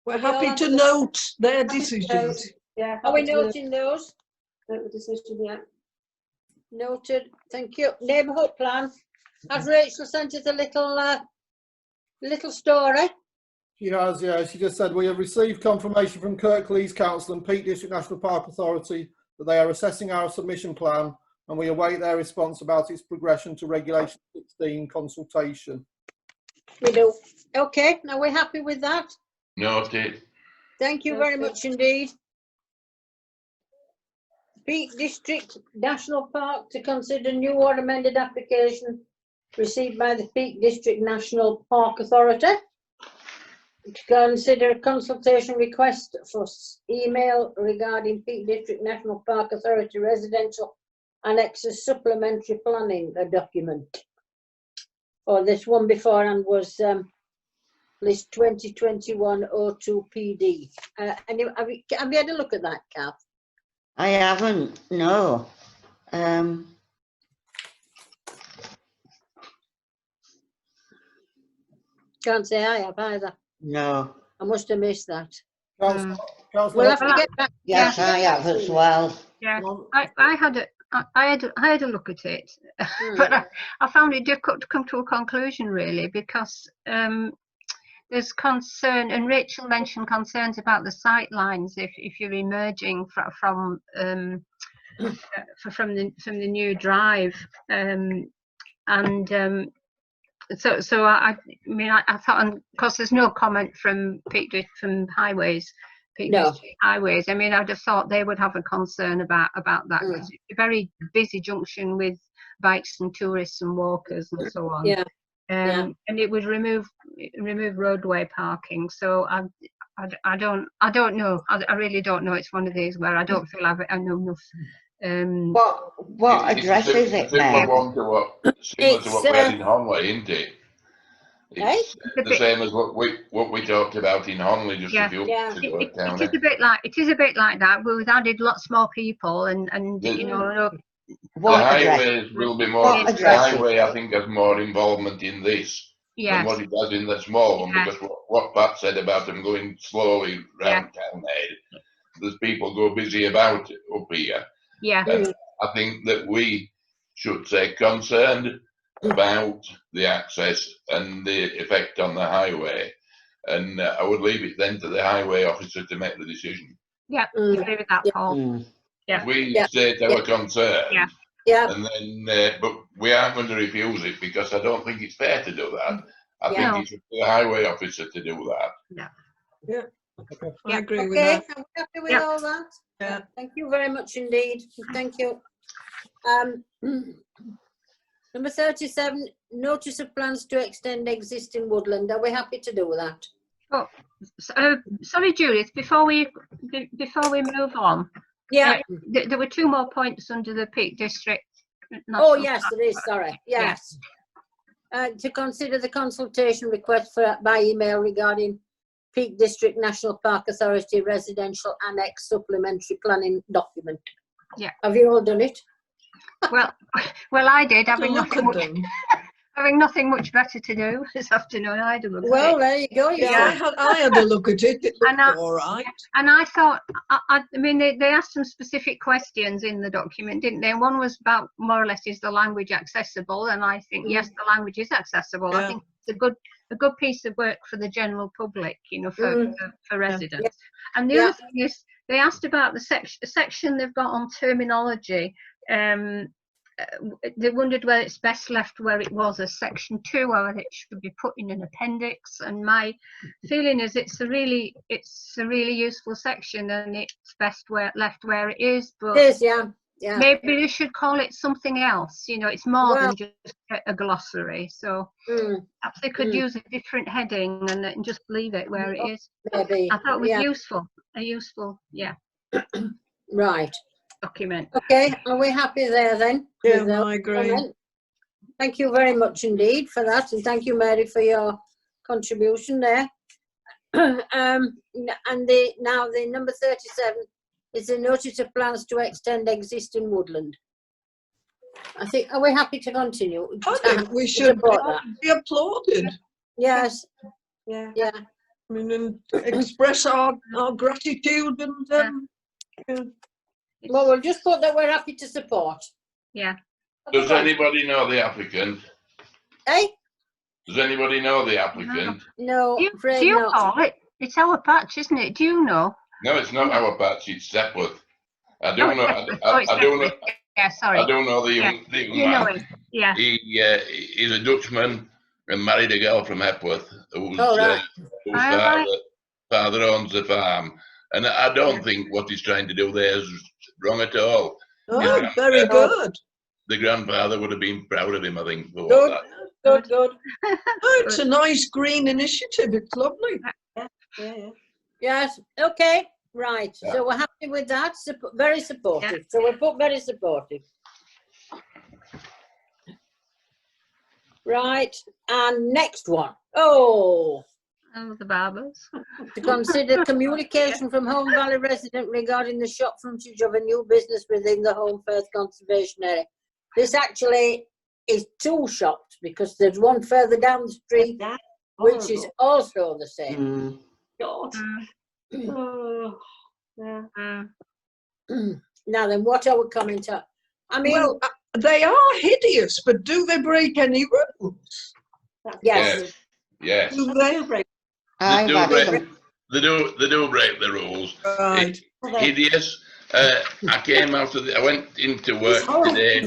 We're We all happy have to to- note their Happy to decisions. Yeah. Are we happy to noting those? make the decision, yeah. Noted. Thank you. Neighbourhood plan. Has Rachel sent us a little story? She has, yeah. She just said, we have received confirmation from Kirklees Council and Peak District National Park Authority that they are assessing our submission plan and we await their response about its progression to Regulation 16 consultation. We do. Okay, now we're happy with that. Noted. Thank you very Okay. much indeed. Peak District National Park to consider new or amended application received by the Peak District National Park Authority. To consider a consultation request for email regarding Peak District National Park Authority residential annexes supplementary planning document. Or this one beforehand was list 2021-02 PD. And have you had a look at that, Kath? I haven't, no. Can't say I have either. No. I must have missed that. Councillor, We'll have Councillor, to get back. Yes, I have as well. Yeah, on- I had a look at it, but I found it difficult to come to a conclusion really because there's concern, and Rachel mentioned concerns about the sight lines if you're emerging from the new drive, so I mean I thought, because there's no comment from Peak Highways. No. Highways. I mean, I'd have thought they would have a concern about that because it's a very busy junction with bikes and tourists and walkers and so on. Yeah. And it would remove roadway parking. So I don't know. I really don't know. It's one of these where I don't feel I know enough. What address is it, Mary? Similar to what we had in Honley, isn't it? It's a the bit- same as what we talked about in Honley just Yeah. a few Yeah. weeks ago. Down It is a bit like that. We've added lots more people and The- you know. The What address? highways will be more. What The address? highway, I think, has more involvement in this than Yes. what it does in the small one. Yeah. Because what Pat said about them going slowly round Townhead, there's people go busy about up here. Yeah. And I think that we should say concerned about the access and the effect on the highway, and I would leave it then to the highway officer to make the decision. Yeah. Mm. Agree with that, Paul. Mm. Yeah. We Yeah. state our concern, Yeah. Yeah. and then but we aren't going to refuse it because I don't think it's fair to do that. I Yeah. think it's up to the highway officer to do that. I agree with Okay, that. are we happy with Yeah. all that? Yeah. Thank you very much indeed. Thank you. Number 37, notice of plans to extend existing woodland. Are we happy to do that? Sorry, Judith. Before we move on, Yeah. there were two more points under the Peak District. Oh, National yes, Park. there is, sorry. Yes. To consider the consultation request by email regarding Peak District National Park Authority Residential Annex Supplementary Planning Document. Yeah. Have you all done it? Well, I did, To look at them. having nothing much better to do this afternoon. I had a look at Well, it. there you go. Yeah, I had a look at it. It And looked all right. And I thought, I mean, they asked some specific questions in the document, didn't they? One was about, more or less, is the language accessible? And I think, yes, the language is accessible. I Yeah. think it's a good piece of work for the general public, you know, for residents. And the other thing is, they asked about the section they've got on terminology. They wondered whether it's best left where it was as section 2 or whether it should be put in an appendix. And my feeling is it's a really useful section and it's best left where it is. But It is, yeah. maybe they should call it something else. You know, it's more than just a glossary. So perhaps they could use a different heading and just leave it where it is. Maybe. I thought it was Yeah. a useful, Right. document. Okay, are we happy there then? Yeah, With that I agree. comment? Thank you very much indeed for that, and thank you, Mary, for your contribution there. And now the number 37 is a notice of plans to extend existing woodland. I think, are we happy to continue? I think we should support that. be applauded. Yes, Yeah. yeah. I mean, and express our gratitude and yeah. Well, we'll just put that we're happy to support. Yeah. Does anybody know the applicant? Eh? Does anybody know the applicant? No, Do afraid you not. know it? It's our patch, isn't it? Do you know? No, it's not our patch, it's Stepworth. I Oh, don't know. it's I don't know. Stepworth. Yeah, sorry. I don't know the Yeah. young, the young You know man. it. Yeah. He's a Dutchman and married a girl from Hepworth whose right. father owns the farm. And I don't think what he's trying to do there is wrong at all. Oh, very good. The grandfather would have been proud of him, I think, for Good. that. Good. Oh, it's a nice green initiative. It's lovely. Yeah. Yes, okay, right. Yeah. So we're happy with that. Very supportive. So we'll put very supportive. Right, and next one. Oh, Oh, the barbers. to consider communication from Home Valley resident regarding the shop frontage of a new business within the Home Firth Conservation Area. This actually is two shops because there's one further down the street, That's which is horrible. also the same. God. Oh, yeah. Now then, what are we coming to? I mean, Well, they are hideous, but do they break any rules? That's Yes. good. Yes. Do That's they? a break. I've had some. They do break the rules. Right. It's hideous. I went into work today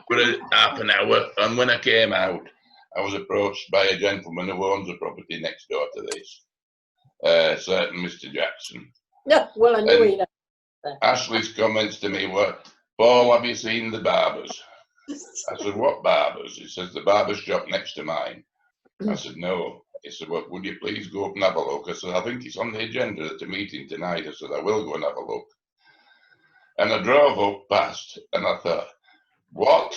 for half an hour, and when I came out, I was approached by a gentleman who owns a property next door to this, certain Mr. Jackson. no, well, I knew it. Ashley's comments to me were, "Paul, have you seen the barbers?" I said, "What barbers?" He says, "The barber shop next to mine." I said, "No." He said, "Well, would you please go up and have a look?" I said, "I think it's on the agenda at the meeting tonight." I said, "I will go and have a look." And I drove up past and I thought, what?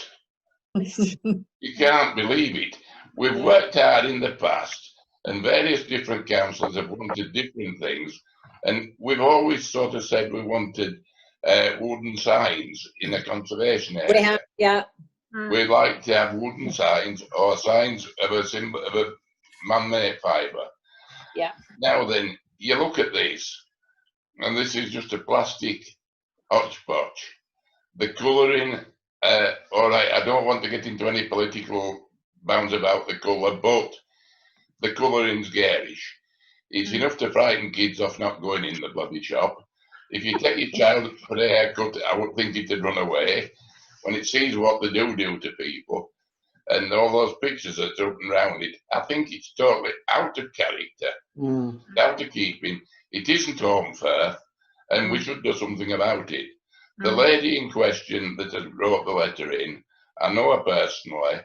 You can't believe it. We've worked hard in the past and various different councils have wanted different things. And we've always sort of said we wanted wooden signs in a conservation area. We have, yeah. We like to have wooden signs or signs of a symbol of a man-made fibre. Yeah. Now then, you look at this, and this is just a plastic hodgepodge. The colouring, all right, I don't want to get into any political bounds about the colour, but the colouring's garish. It's enough to frighten kids off not going in the bloody shop. If you take your child for a haircut, I would think it'd run away. When it sees what they do to people, and all those pictures that's up and round it, I think it's totally out of character, out of keeping. It isn't Home Firth, and we should do something about it. The lady in question that has wrote the letter in, I know her personally.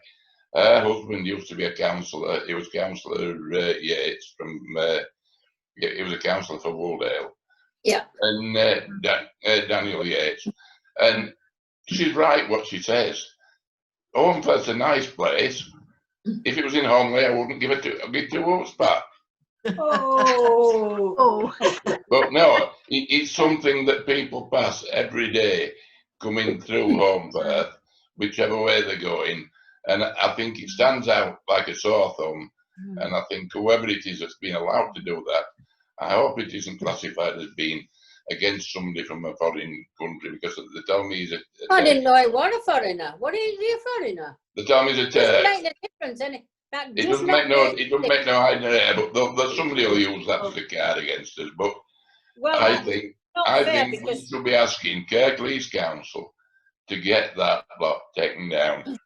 Her husband used to be a councillor. He was Councillor Yates from. He was a councillor for Wooldale. Yeah. And Daniel Yates, and she's right what she says. Home Firth's a nice place. If it was in Honley, I wouldn't give it two votes back. Oh. But no, it's something that people pass every day coming through Home Firth, whichever way they're going. And I think it stands out like a sore thumb. And I think whoever it is that's been allowed to do that, I hope it isn't classified as being against somebody from a foreign country, because they tell me he's a I didn't know he was a foreigner. What is he a foreigner? They tell me he's a Doesn't Turk. make no difference, any. It doesn't make no idea, but there's somebody will use that as a card against us. But Well, I that's think not fair we because should be asking Kirklees Council to get that block taken down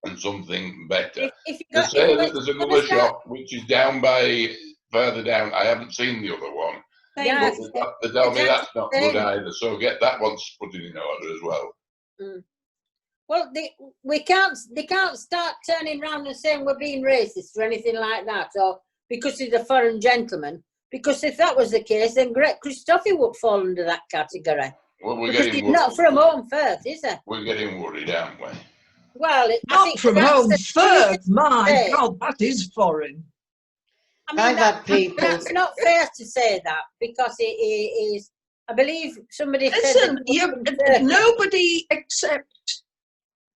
and something better. if you They got, say if that there's another shop which is down by further down. I haven't seen the other one. Yeah. But they tell me that's not good Same. either. So get that one put in order as well. well, they can't start turning around and saying we're being racist or anything like that, or because he's a foreign gentleman. Because if that was the case, then Greg Christophe would fall under that category. Well, we're Because getting he's not from Home Firth, is he? We're getting worried, aren't we? Well, I Not think from that's Home the Firth. My say. God, that is foreign. I mean, I've had people. that's not fair to say that because it is. I believe somebody said. Listen, that- nobody except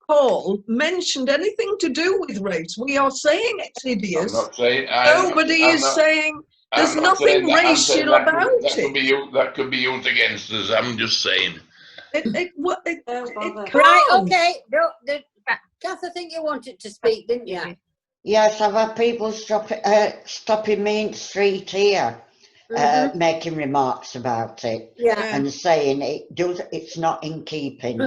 Paul mentioned anything to do with race. We are saying it's I'm hideous. not saying. Nobody is saying there's nothing racial about it. That could be used against us. I'm just saying. It bother. Right, can't. okay. No, Kath, I think you wanted to speak, didn't you? Yes, I've had people stopping me in the street here, Mhm. making remarks about it Yeah, and saying it's not in keeping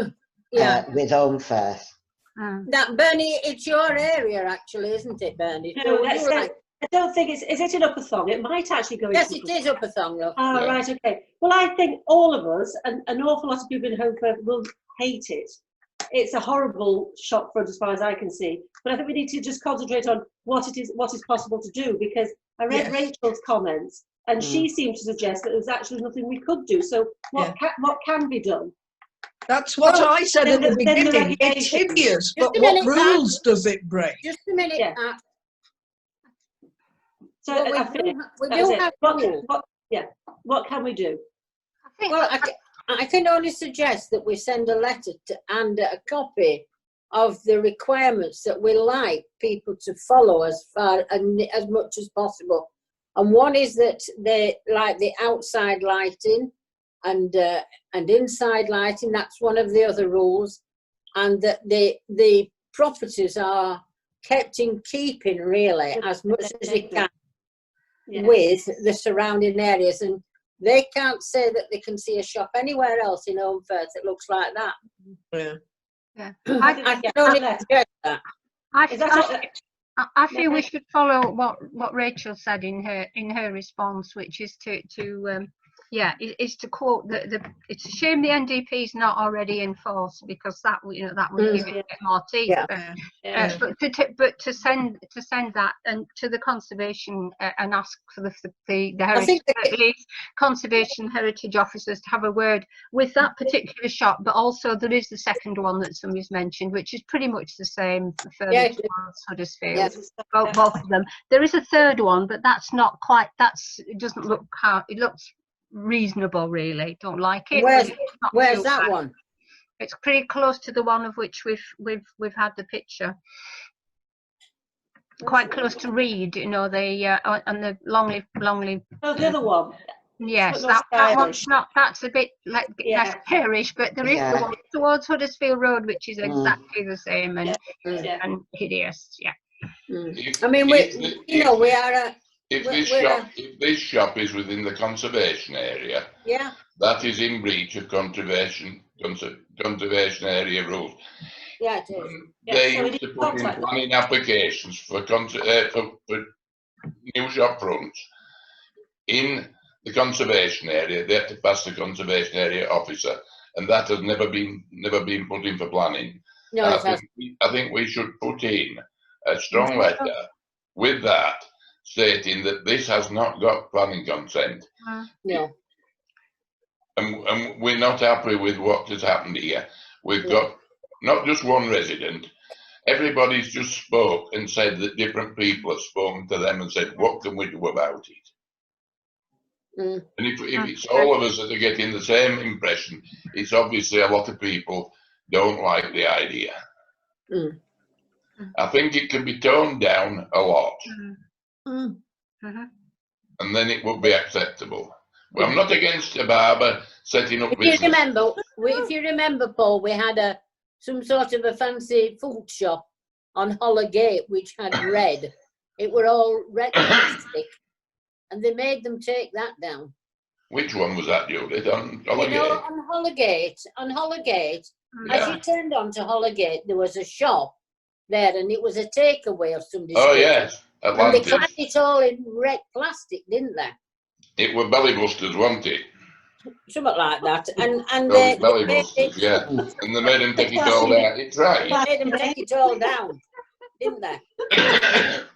yeah. with Home First. That Bernie, it's your area actually, isn't it, Bernie? No, So that's you like- I don't think is it in Upper Thong? It might actually go Yes, into it is Upper Thong, love. Ah, Yeah. right, okay. Well, I think all of us, and an awful lot of people in Home First will hate it. It's a horrible shop front as far as I can see. But I think we need to just concentrate on what is possible to do, because I read Yes. Rachel's comments and she seemed to suggest that there's actually nothing we could do. So what can be done? That's what I said at the Then the beginning. It's regulations. hideous, Just but a what minute, rules does it break? Just a minute. Yeah. So Well, we I do, think we that was do it. have rules. What can we do? I think Well, I can only suggest that we send a letter to and a copy of the requirements that we like people to follow as far and as much as possible. And one is that they like the outside lighting and inside lighting. That's one of the other rules, and that the properties are kept in keeping really as much as it can Yeah. with the surrounding areas, and they can't say that they can see a shop anywhere else in Home First that looks like that. Yeah. I can only suggest that. Is that I feel we should follow what Rachel said in her response, which is is to quote it's a shame the NDP is not already enforced, because that would give it a bit more teeth. Yeah. But to send that and to the conservation and ask for the I think conservation heritage officers to have a word with that particular shop, but also there is the second one that somebody's mentioned, which is pretty much the same further Yeah. towards Huddersfield. Yeah. Both of them. There is a third one, but that's not quite. It doesn't look how it looks. Reasonable, really. Don't like it. Where's that one? It's pretty close to the one of which we've had the picture. Quite close to Reed, and the Longley. Oh, the other one. Yes, Not that one's stylish. not. That's a bit like Yeah. less parish, but there is the one towards Huddersfield Road, which is exactly the same and Yeah. and hideous. Yeah. I mean, we are If this shop is within the conservation area, yeah. that is in breach of conservation area rules. Yeah, it is. They so we used need to to put in contact them. planning applications for new shop fronts in the conservation area. They have to pass the conservation area officer, and that has never been put in for planning. No, I it has. think we should put in a strong letter with that, stating that this has not got planning consent, No. and we're not happy with what has happened here. We've got not just one resident. Everybody's just spoke and said that different people have spoken to them and said, what can we do about it? Mm. And if it's all of us that are getting the same impression, it's obviously a lot of people don't like the idea. Mm. I think it can be toned down a lot, and then it would be acceptable. Well, I'm not against a barber setting up business. If you remember, Paul, we had some sort of a fancy food shop on Hollowgate which had red. It were all red plastic, and they made them take that down. Which one was that, Judith? On Hollowgate. On Hollowgate, as you turned onto Hollowgate, there was a shop there, and it was a takeaway of some description. Oh yes, And they Atlantis. clad it all in red plastic, didn't they? It were belly busters, wasn't it? Something like that. And Those they belly made busters, it, yeah. And they made them take it all down. It's right. they made them take it all down, didn't they?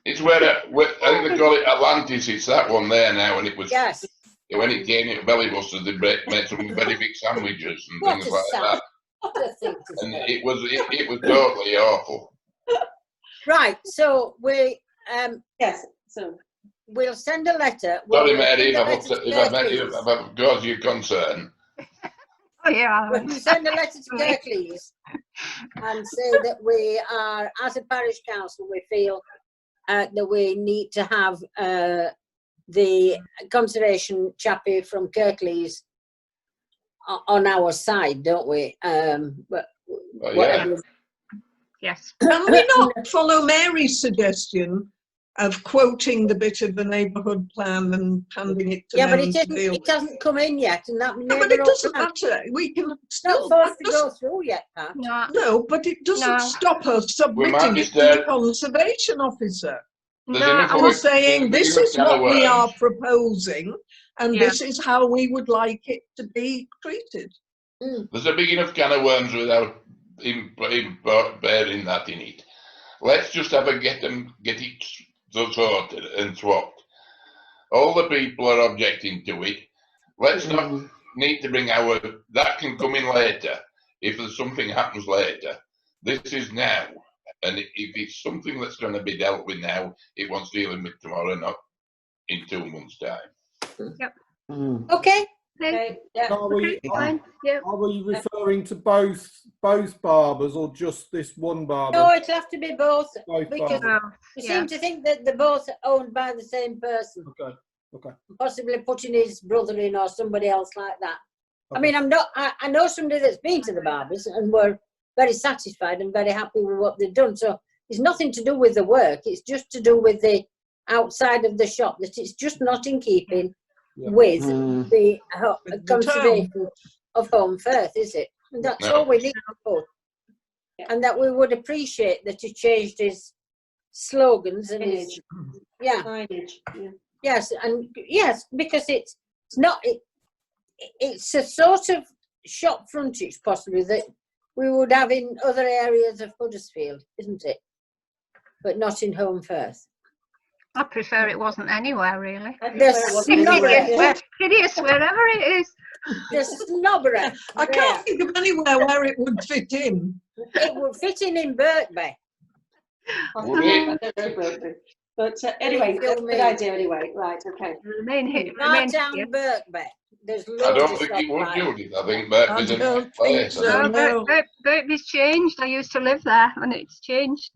It's where I think they call it Atlantis. It's that one there now, and it was Yes. when it came in belly busters. They made some very big sandwiches and What things a like sad- that. What a thing to And say. it was totally awful. Right, so Yes. So we'll send a letter. Sorry, We'll Mary, send a letter to if I've Fairfields. caused you concern. Oh, yeah. We can send a letter to Kirklees and say that we are, as a parish council, we feel that we need to have the conservation chappie from Kirklees on our side, don't we? But Oh, whatever. Yes. Can we not follow Mary's suggestion of quoting the bit of the neighbourhood plan and handing it to Yeah, but them it to isn't. deal It with? hasn't come in yet, and that No, but it neighbourhood doesn't plan- matter. We can It's not still. supposed to that go doesn't- through yet, Pat. No, No, but it doesn't No. stop us We might submitting be it to the scared. conservation officer There's no, enough I of and it. was, saying There's this enough is can of what we are worms. proposing and Yeah. this is how we would like it to be treated. There's a big enough can of worms without him bearing that in it. Let's just have a get it sorted and swapped. All the people are objecting to it. Let's not need to bring that can come in later if there's something happens later. This is now, and if it's something that's going to be dealt with now, it wants dealing with tomorrow, not in 2 months' time. Mm. Okay. Okay, yeah. Are we, okay, fine. Yeah. are we referring to both barbers or just this one barber? No, it'll have to be both Both because barbers. Oh, we yeah. seem to think that they're both owned by the same person, Okay. possibly putting his brother in or somebody else like that. I Okay. mean, I know somebody that's been to the barbers and were very satisfied and very happy with what they've done. So it's nothing to do with the work. It's just to do with the outside of the shop, that it's just not in keeping Yeah. with Mm. the With the conservation of Home Firth, is it? And that's No. all we need to put. Yeah. And that we would appreciate that he changed his slogans and his, yeah. Signage, yeah. Yes, and yes, because it's not, it's a sort of shop frontage possibly that we would have in other areas of Huddersfield, isn't it? But not in Home Firth. I prefer it wasn't anywhere, really. I prefer There's it wasn't snobbery. anywhere, yeah. Hideous wherever it is. The snobbery. I can't think of anywhere where it would fit in. It would fit in Birkby. Would it? I don't know, but anyway, Feel good me. idea anyway. Right, okay. Remain here. Our Remain town here. Birkby. There's I loads don't of think stuff it would, like Judith. I think I Birkby's a don't nice place. think so. No, No. Birkby's changed. I used to live there and it's changed.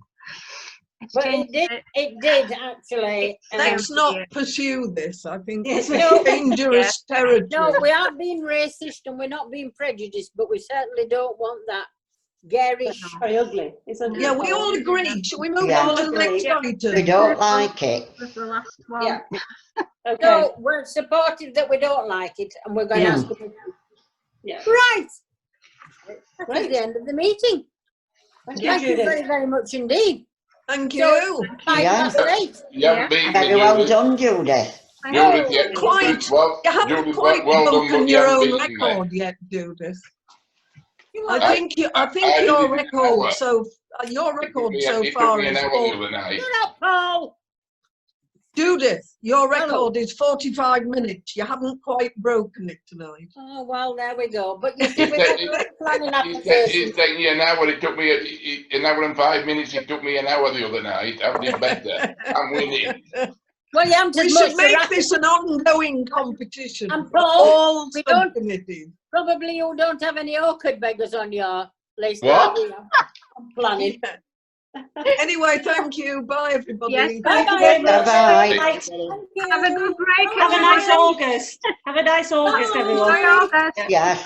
It's But changed. it did actually. Let's not pursue this. I think Yes, it's no. dangerous territory. No, we aren't being racist and we're not being prejudiced, but we certainly don't want that garish. It's very ugly. It's ugly. Yeah, we all agree. Shall we move Yeah. on to the next We item? don't like it. Was the last one. Yeah. Okay. No, we're supportive that we don't like it and we're going to Yeah. ask them. Yeah. Right. That's Right. the end of the meeting. Thank Thank you Judith. very, very much indeed. Thank So- you. 8:05. You haven't beaten me, Very well Judith. done, Judith. Judith, yeah, Quite. well, You haven't Judith, quite well done, broken but you your haven't own beaten me. record yet, Judith. You I are- think I did your it in an record hour. your record so It took far me an is hour the other night. Shut up, Paul. Judith. Your Hello. record is 45 minutes. You haven't quite broken it tonight. Oh, well, there we go. But you see, It- we've it- got planning It's applications. taking you an hour. It took me an hour and 5 minutes. It took me an hour the other night. I did better. I'm winning. Well, you haven't We as much should to make wrap- this an ongoing competition. And for Paul, all we don't- subcommittees. Probably you don't have any orchid beggars on your list. What? do you? I'm planning. Anyway, thank you. Bye, everybody. Yes, Thank you very much. Bye-bye. Right. Thank you. Have a good break. Have a nice everybody. August. Have a nice August, Bye. everyone. Enjoy August. Yes.